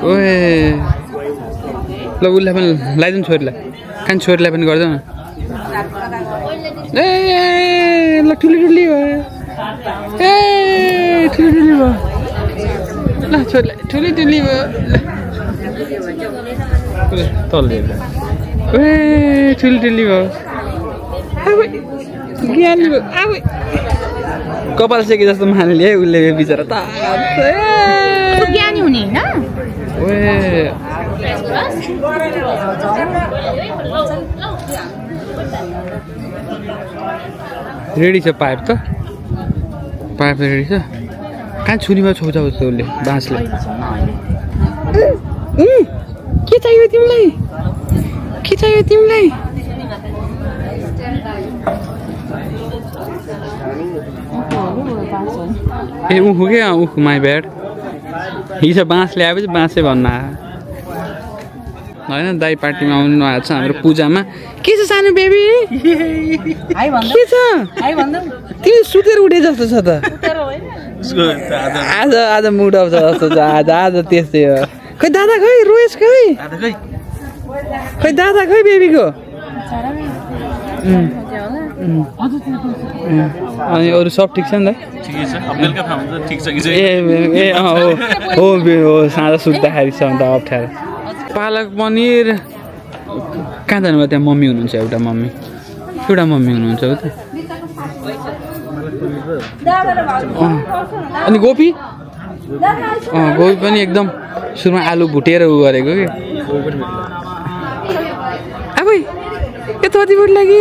ओए ल उसलाई पनि लगाइदिनु छोरीलाई कान छोरीलाई पनि गर्छ न ए ल ठुली भयो ए ठुली भयो ल छोरीलाई ठुली भयो तल ए ठुली भयो ज्ञानी भयो आबै कपाल सेके जस्तो मान्यो है उसले बिचरा त ज्ञानी हुने होइन रेडी छ पाइप त रेडी छ कहाँ छुरीमा छौछ उसले बाँसले के चाहियो तिमीलाई ए उखु के उखु माई ब्याड हिजो बाँस ल्याएपछि बाँसै भन्न आयो होइन दाई पार्टीमा आउनु आएको छ हाम्रो पूजामा के छ सानो बेबी के छ तिमी सुतेर उठे जस्तो छ त आज मुड आउँछ जस्तो छ आज त्यस्तै हो खै दादा खै रोएस खै दादा खै बेबीको अनि अरू सब ठिक छ नि त हो साँझ सुत्दाखेरि छ अन्त अप्ठ्यारो पालक पनिर कहाँ जानुभयो त्यहाँ मम्मी हुनुहुन्छ एउटा मम्मी हुनुहुन्छ हो त अनि गोपी गोपी पनि एकदम सुरुमा आलु भुटेर उ गरेको कि तति बुट लागि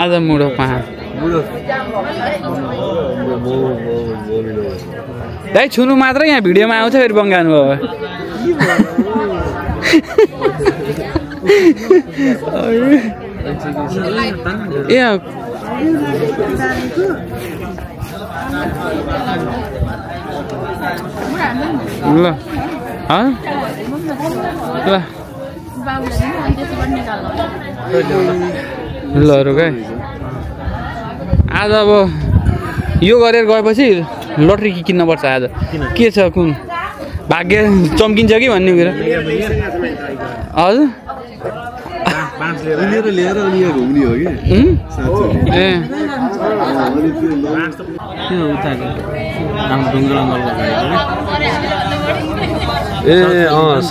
आज मुडो पहा दाइ छुनु मात्र यहाँ भिडियोमा आउँछ फेरि बङ्गानु हो ए ल ल रुक है आज अब यो गरेर गएपछि लटरी किन्न पर्छ आज के छ कुन भाग्य चम्किन्छ कि भन्ने कुरा हजुर लिएर अनि यहाँ घुम्ने हो कि ए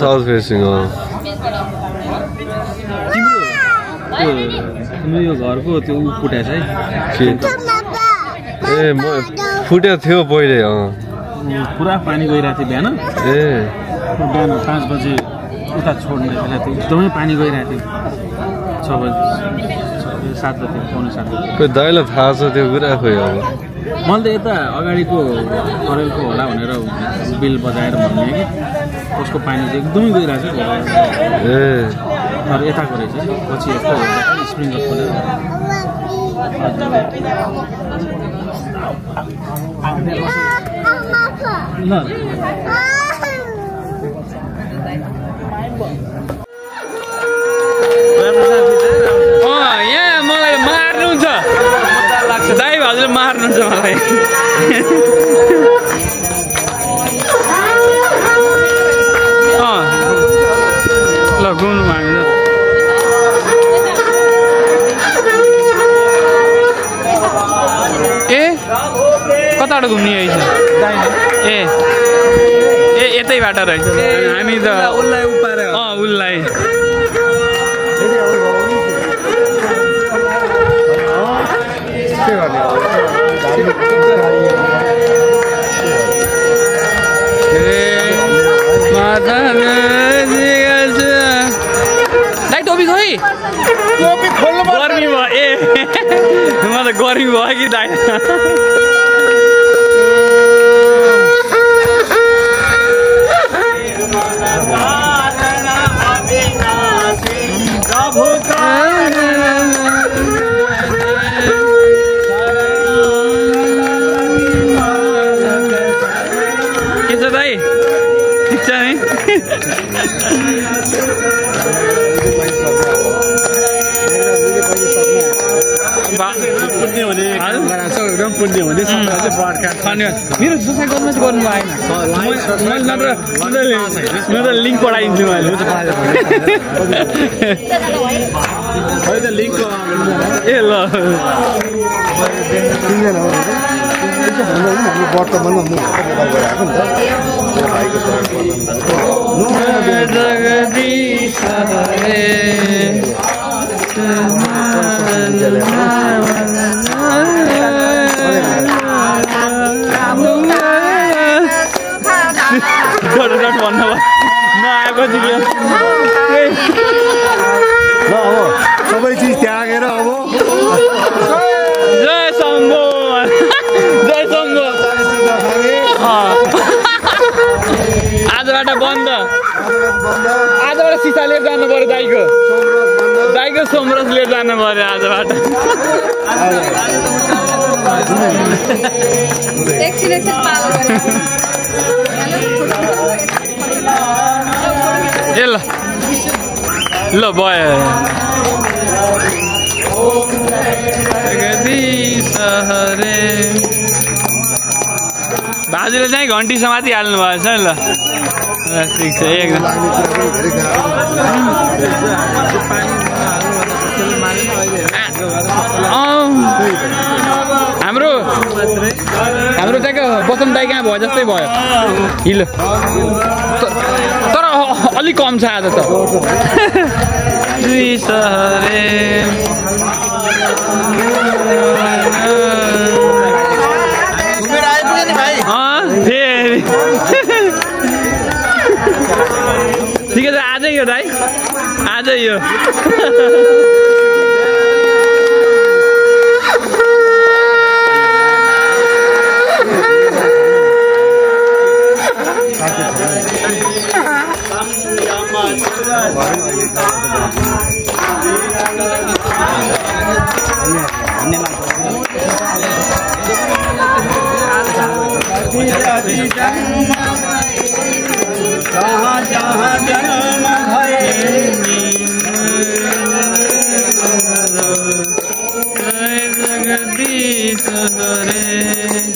साउथ फेसिङ यो घरको त्यो फुटेछ है ए म फुटेको थियो पहिले पुरा पानी गइरहेको थियो बिहान बिहान 5 बजे उता छोड्ने बेला थियो एकदमै पानी गइरहेको थियो 6 बजे 7 बजे पौने 7 बजे खोइ दाइलाई थाहा छ त्यो कुरा खोइ अब मैले त यता अगाडिको करेलको होला भनेर बिल बजाएर भन्ने कि उसको पानी चाहिँ एकदमै गइरहेको छ तर यताको रहेछ पछि यस्तो स्प्रिङ्कलर खोलेर ल यहाँ मलाई मार्नुहुन्छ दाइ हजुर मार्नुहुन्छ मलाई ल घुम्नु हामी ए कताबाट घुम्ने रहेछ ए ए यतैबाट रहेछ हामी त उसलाई उपाएर उसलाई दाइ टोपी खोइ टोपी खोल्नु गर्मी भयो ए म त गर्मी भयो कि दाइ के छ दाइ ठिक छ नि मेरो सोसाइ गर्नु चाहिँ गर्नु आएन मैले त लिङ्क पठाइदिन्छु मैले ए ल वर्तमानमा सबै चिज त्यागेर अब जय शम्भो जय शम्भो आजबाट बन्द आजबाट सिसा लिएर जानु पर्यो दाइको सोमरस लिएर जानु पर्यो आजबाट ए ल ल भयो बाजुले चाहिँ घन्टी समाति हाल्नु भएछ नि ल ठिक छ एकदम हाम्रो चाहिँ बसम दाइ कहाँ भयो जस्तै भयो हिलो तर अलिक कम छ आज त जहाँ जहाँ जन्म भये जगदीश हरे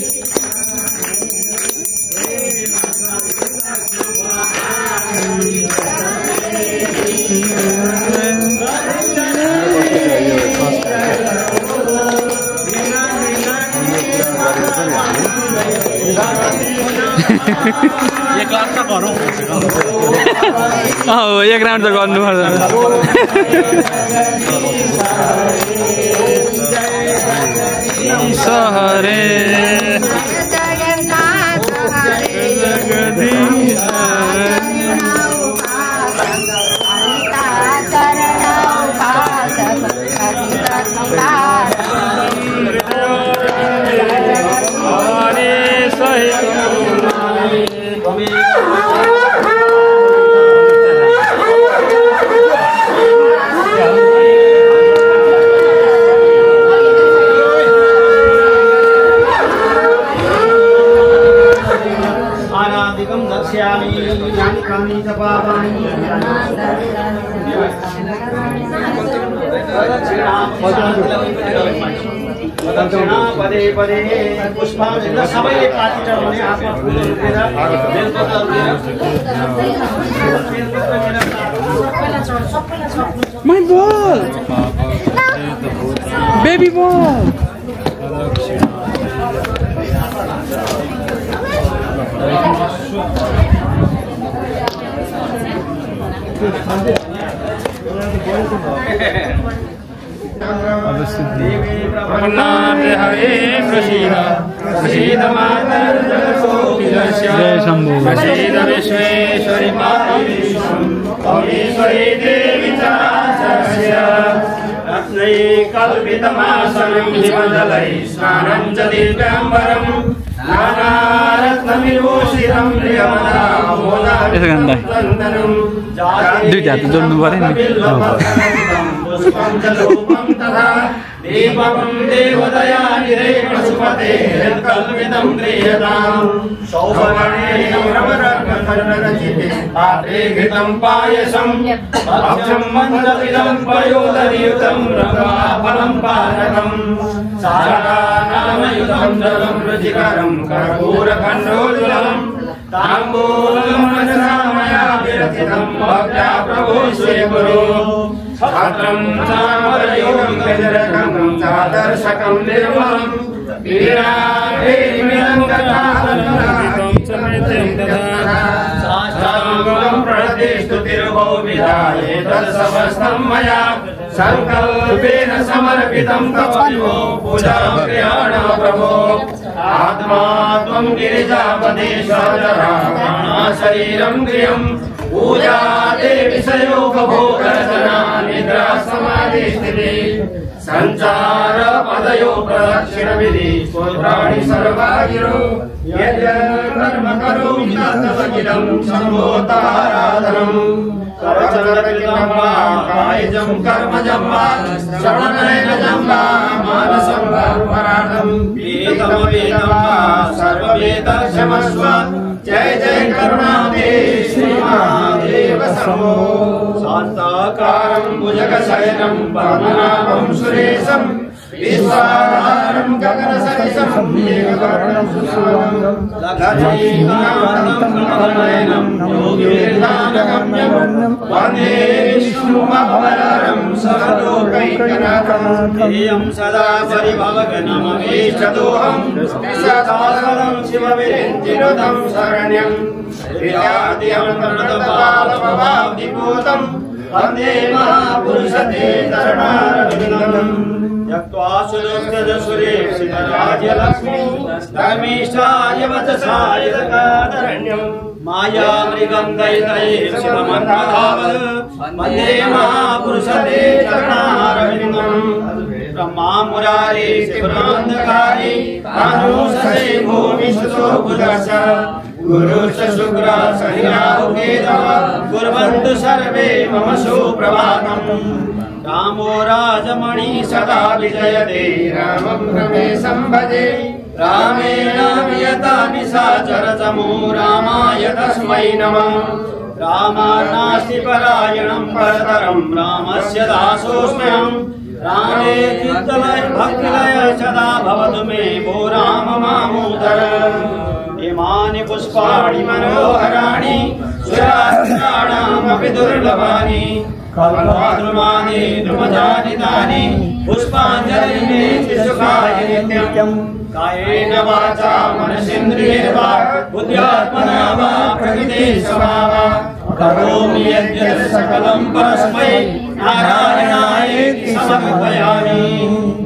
एक राउन्ड त गर्नुपर्छ हरे पदे पदे पुष्पांजलि सबैले पार्टी चढाउने आफ्नो फुल रोपेर My ball! Baby ball! हरे प्रसीद प्रसीद प्रसीद विश्वेश्वरी परमेश्वरी देवी चराचरस्य रत्नै कल्पितमासनं हिमजलै स्नानं च दिव्याम्बरं नानारत्नविभूषितं प्रियमदामोदान्तरं दुईटा त जोड्नु पर्यो नि पुष्पं च रूपं तथा दीपं देवदयानिधे पशुपते कल्पितं क्रियताम् सौवर्णेन भ्रमरत्नरचिते पात्रे घृतं पायसं भक्ष्यं मन्दपिदं पयोदनियुतं रमाफलं पानकं सारकानामयुतं जलं रुचिकरं कर्पूरखण्डोज्ज्वलं ताम्बूलं मनसा मया विरचितं भक्त्या प्रभो स्वीकुरु छात्रं चामरयोगं गजरकं चादर्शकं निर्मलं वीराभेमिनं कथातन्नादितं समेतं तथा साष्टाङ्गं प्रणतिस्तुतिर्बहुविधा एतत्समस्तं मया संकल्पेन समर्पितं तव पूजा क्रियाण प्रभो आत्मा त्वं गिरिजापदे सजरा शरीरं गृहं पूजा देवी संयोगभोगरचना निद्रा समाधिस्थिति संचार पदयो प्रदक्षिण विधि स्तोत्राणि सर्वागिरो यज्ञकर्म करोमि तदखिलं सम्भोताराधनम् करचरणकिलं वा कायजं कर्मजं वा श्रवणनयनजं वा मानसं वा पराणं वेदं वा सर्ववेदक्षमस्व जय जय करुणाते श्रीमहादेव शम्भो शान्ताकारं भुजगशयनं पद्मनाभं सुरेशं विश्वाधारं गगनसदृशं मेघवर्णं सुश्यामलं लक्ष्मीकान्तं कमलनयनं योगिवेदान्तगम्यं वन्दे विष्णुमभवरं सर्वलोकैकनाथं प्रियं सदा परिभवगणममीष्टदोहं सदासदं शिवविरिञ्चिनुतं शरण्यं विद्यादियन्तर्गतपालभवाब्धिभूतं वन्दे महापुरुषते चरणारविन्दम् यक्त्वा सुलोक्तजसुरेक्षितराज्यलक्ष्मी धर्मीष्ठाय वचसाय दकादरण्यम् माया मृगं दैतैः शिवमन्त्रधावत् वन्दे महापुरुषते चरणारविन्दम् ब्रह्मा मुरारी शिवरान्धकारी आनुषसे भूमिसुतो बुधश्च गुरुश्च शुक्र शनिराहुकेतः कुर्वन्तु सर्वे मम सुप्रभातम् रामो राजमणि सदा विजयते रामं रमेशं भजे रामेण वियता निशाचरतमो रामाय तस्मै नमः रामानास्ति परायणं परतरं रामस्य दासोऽस्म्यहं रामे चित्तलय भक्तिलय सदा भवतु मे भो राम मामोदर इमानि पुष्पाणि मनोहराणि सुरास्त्राणामपि दुर्लभानि कल्पद्रुमाणि द्रुमजानि तानि पुष्पाञ्जलिर्मे सुखाय नित्यं कायेन वाचा मनसेन्द्रियेर्वा बुद्ध्यात्मना वा प्रकृते स्वभावात् करोमि यद्यत् सकलं परस्मै नारायणायेति समर्पयामि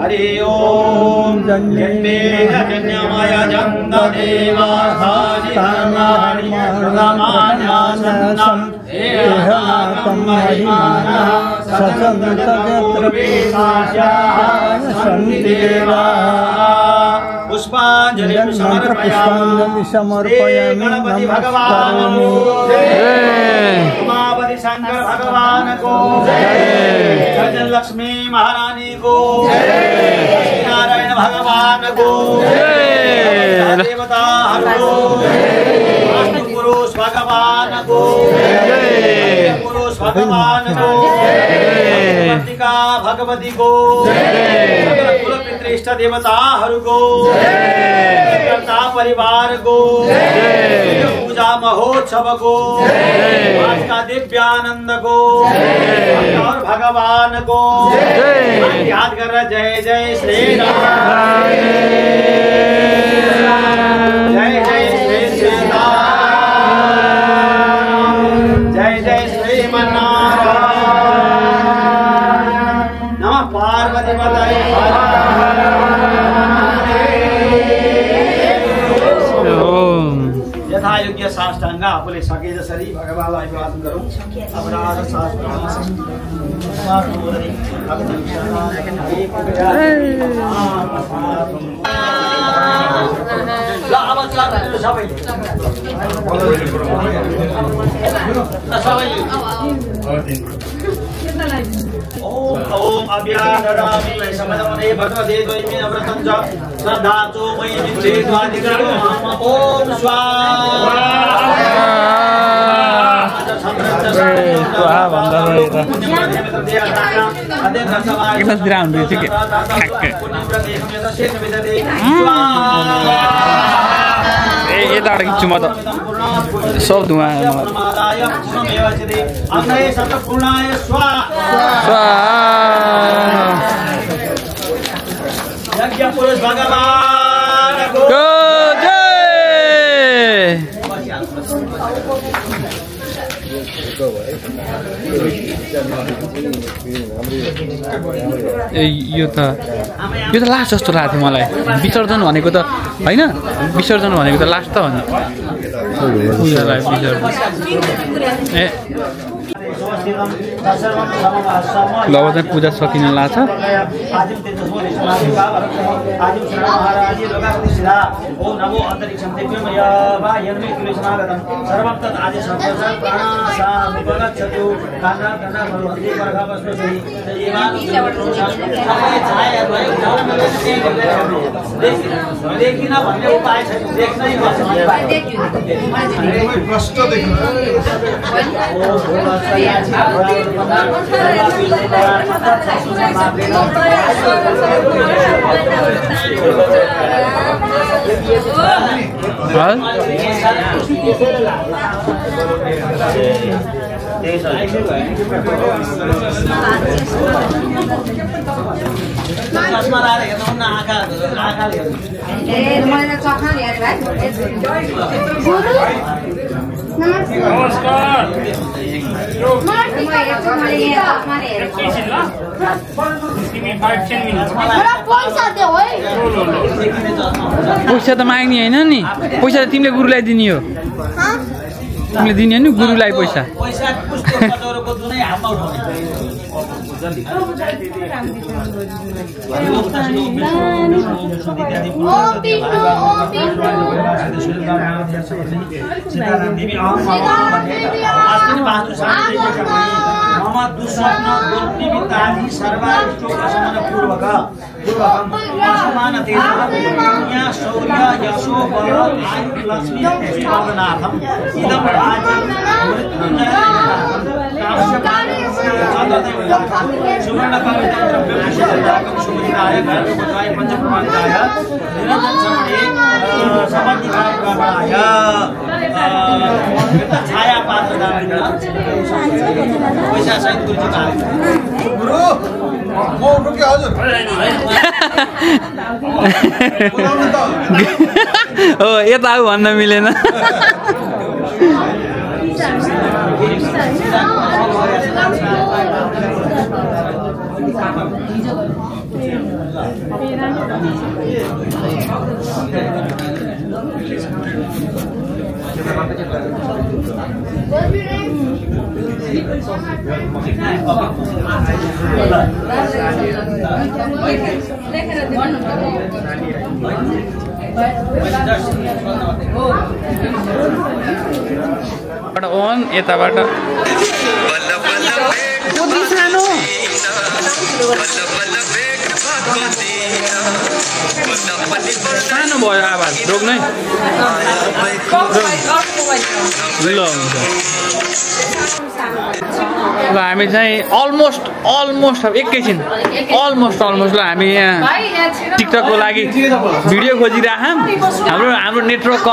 हरि ओम जन्मेजन्यमय जन्तदेवासानि धर्माणि प्रथमान्यासन्नं एहनातं महिमानः सचन्तत्र पेशास्याः सन्ति देवा पुष्पाञ्जलिं समर्पयामि गणपति भगवान को जय उमापति शंकर भगवान को जय लक्ष्मी महारानी को जय नारायण भगवान को जय देवता को जय पुरुष भगवान को जय पुरुष भगवान को जय भगवती को जय कुल पितृ इष्ट देवताहरू को जय परिवार को जय पूजा महोत्सव को आज का दिव्यानंद को और भगवान को याद कर रहे जय जय श्री राम जय जय श्री राम जय जय श्रीमन्नारायण नमः पार्वती पतये यथा योग्य साष्टांग आफूले सके जसरी भगवानलाई अभिवादन गरौँ अपराध ओम अभ्यादरामि समदमने भगवते द्वैमे अव्रतं च श्रद्धाचो मयि विच्छेद्वादिकरो ओम स्वाहा यताबाट खिच्छु म त सब धुवा यज्ञ पुरुष भगवान को यो त लास्ट जस्तो लाग्थ्यो मलाई विसर्जन भनेको त होइन विसर्जन भनेको त लास्ट त हो नि पूजालाई विसर्जन ए ल चाहिँ पूजा सकिन लाग्छ पैसा त माग्ने होइन नि पैसा त तिमीले गुरुलाई दिने हो तिमीले दिने नि गुरुलाई पैसा पैसा पुस्तो कचौरोको जुनै हातमा उठाउने मम दुस्वप्न दुर्निमित्तादि सर्वारिष्टोपशमनपूर्वक समान तेजः शौर्य यशो बल आयु लक्ष्मी ऐश्वर्यनाथम इदं राज्यं सुवर्णकामितं द्रव्यविशेषदायकं सुमहिताय गर्भवताय पंचप्रमाणिताय निरञ्जनसमये समर्थिताय छाया पात्रदायिन पैसा सहित गुरु म उठ्नु कि हजुर हो यता आऊ भन्न मिलेन ओन यताबाट सानो सानो भयो आवाज रोक्नै ल हामी चाहिँ अलमोस्ट एकैछिन अलमोस्ट ल हामी यहाँ टिकटकको लागि भिडियो खोजिरहेछौँ हाम्रो नेटवर्क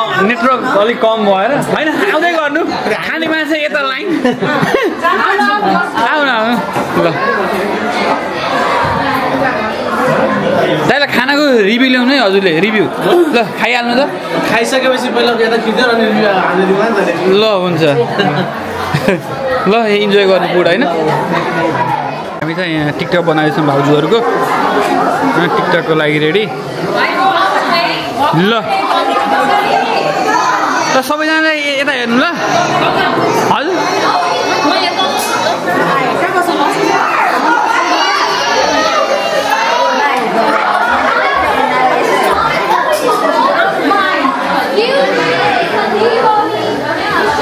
अलिक कम भएर होइन आउँदै गर्नु खाने मान्छे यता लाइन आउन ल दाइलाई खानाको रिभ्यू ल्याउनु है हजुरले रिभ्यू ल खाइहाल्नु त खाइसकेपछि पहिला यता खिच्दै अनि ल हुन्छ ल इन्जोय गर्नु फुड होइन हामी चाहिँ यहाँ टिकटक बनाएछौँ भाउजूहरूको टिकटकको लागि रेडी ल सबैजना यता हेर्नु ल हजुर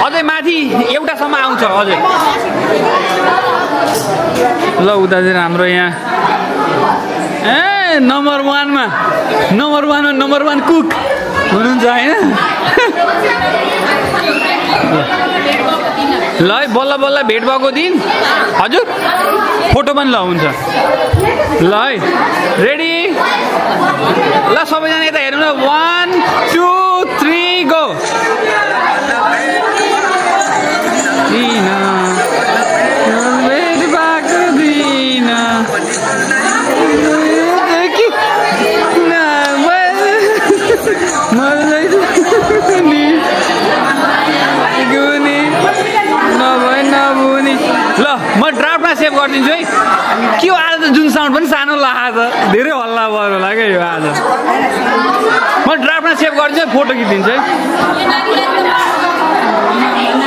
अझै माथि एउटासम्म आउँछ अझै ल उता चाहिँ हाम्रो यहाँ नम्बर वान कुक हुनुहुन्छ होइन ल है बल्ल भेट भएको दिन हजुर फोटो पनि ल हुन्छ ल है रेडी ल सबैजना यता हेर्नु न 1 2 3 गो ल म ड्राफ्टमा सेभ गरिदिन्छु है के हो आज त जुन साउन्ड पनि सानो लाग्छ धेरै हल्ला भयो होला क्या यो आज म ड्राफ्टमा सेभ गरिदिन्छु फोटो खिचिदिन्छु है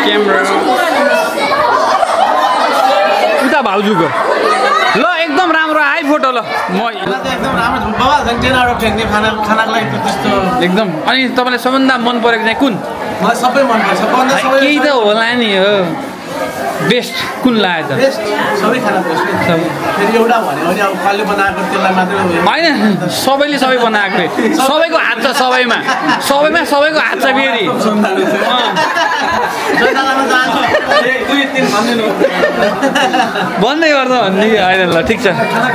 क्यामेरा उता भाउजूको ल एकदम राम्रो आयो फोटो ल म एकदम राम्रो बाबा 10 आउट अफ 10 खानाको लागि त्यस्तो एकदम अनि तपाईँलाई सबभन्दा मन परेको चाहिँ कुन मलाई सबै मन पर्छ सबभन्दा सबै केही त होला नि हो बेस्ट कुन लाग्यो त सबै खाना बेस्ट फेरि एउटा भन्यो भने अब कसले बनाएको त्यसलाई मात्रै होइन सबैले सबै बनाएको सबैको हात छ सबैमा सबैको हात छ फेरि भन्दै गर्दा भन्ने कि होइन ल ठिक छ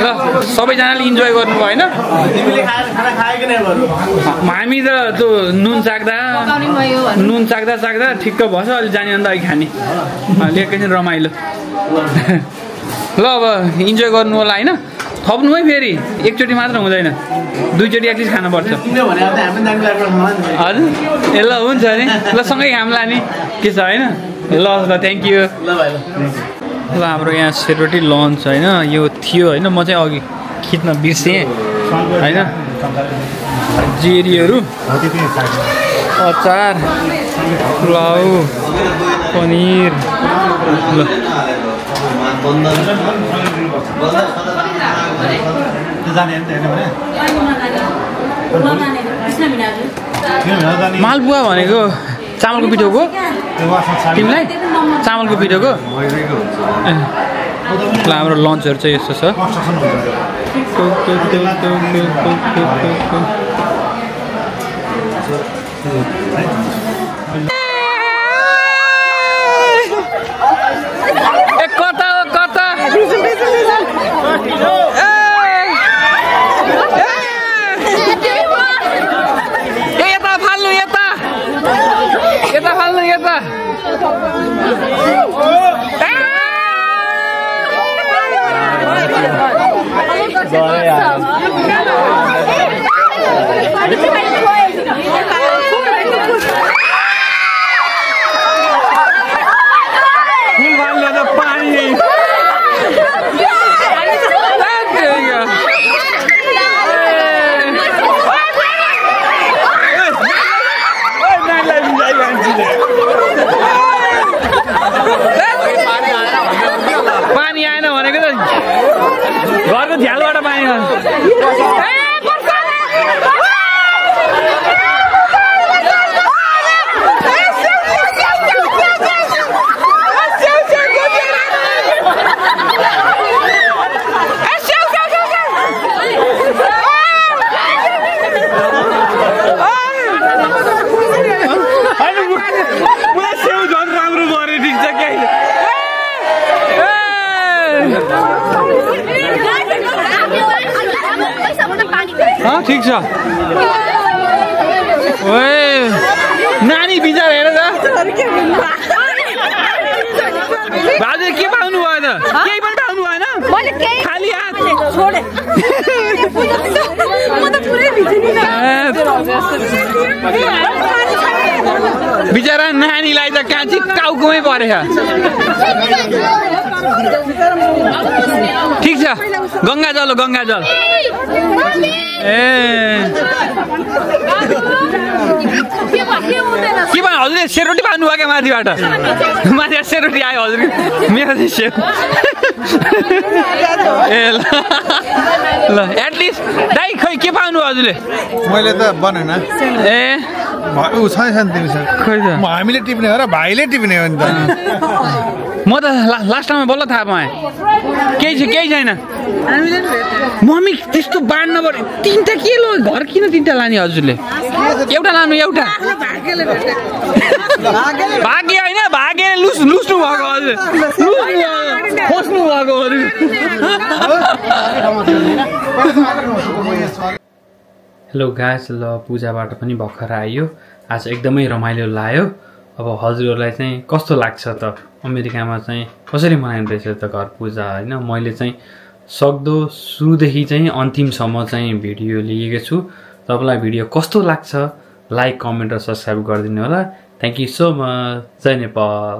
ल सबैजनाले इन्जोय गर्नुभयो होइन हामी त त्यो नुन चाख्दा ठिक्क भएछ अलि जाने अन्त अहिले खाने एकैछिन रमाइलो ल अब इन्जोय गर्नु होला होइन थप्नु है फेरि एकचोटि मात्र हुँदैन दुईचोटि एटलिस्ट खानुपर्छ हजुर ए ल हुन्छ नि ल सँगै खामला नि के छ होइन ल ल थ्याङ्क यू ल हाम्रो यहाँ सेरोटी लन्च होइन यो थियो होइन म चाहिँ अघि खिच्न बिर्सेँ होइन जेरीहरू अचार पुलाउ पनिर ल मालपुवा भनेको चामलको पिठोको तिमीलाई चामलको पिठोको ल हाम्रो लन्चहरू चाहिँ यस्तो छ पानी आएन भनेको त घरको झ्यालबाट पानी ठीक छ ओए नानी बिचार हेर त भाउजूले के पाउनु भयो त केही पनि पाउनु भएन खाली हात छोडे म त पुरै भिजिनी बिचारा नानीलाई त काँची टाउकोमै परेछ ठीक छ गङ्गाजल हो गङ्गाजल के भयो हजुरले सेरोटी पाउनु भयो क्या माथिबाट माथि सेरोटी आयो हजुर मेरो चाहिँ सेव ए ल एटलिस्ट दाइ खै के पाउनु हजुरले मैले त बनेन ए ऊ छ नि तिमीसँग खै त हामीले टिप्ने हो र भाइले टिप्ने हो नि त म त लास्ट टाइममा बल्ल थाहा पाएँ केही छैन मम्मी त्यस्तो बाँड्न पर्यो तिनवटा के लो घर किन तिनवटा लाने हजुरले एउटा लानु एउटा भाग्य होइन भाग्य लुस्नु भएको हजुर खोज्नु भएको हजुर हेलो गाइस ल पूजाबाट पनि भर्खर आयो आज एकदमै रमाइलो लाग्यो अब हजुरहरूलाई चाहिँ कस्तो लाग्छ त अमेरिकामा चाहिँ कसरी मनाइँदैछ त घर पूजा होइन मैले चाहिँ सक्दो सुरुदेखि चाहिँ अन्तिमसम्म चाहिँ भिडियो लिएको छु तपाईँलाई भिडियो कस्तो लाग्छ लाइक कमेन्ट र सब्सक्राइब गरिदिनु होला थ्याङ्क यू सो मच जय नेपाल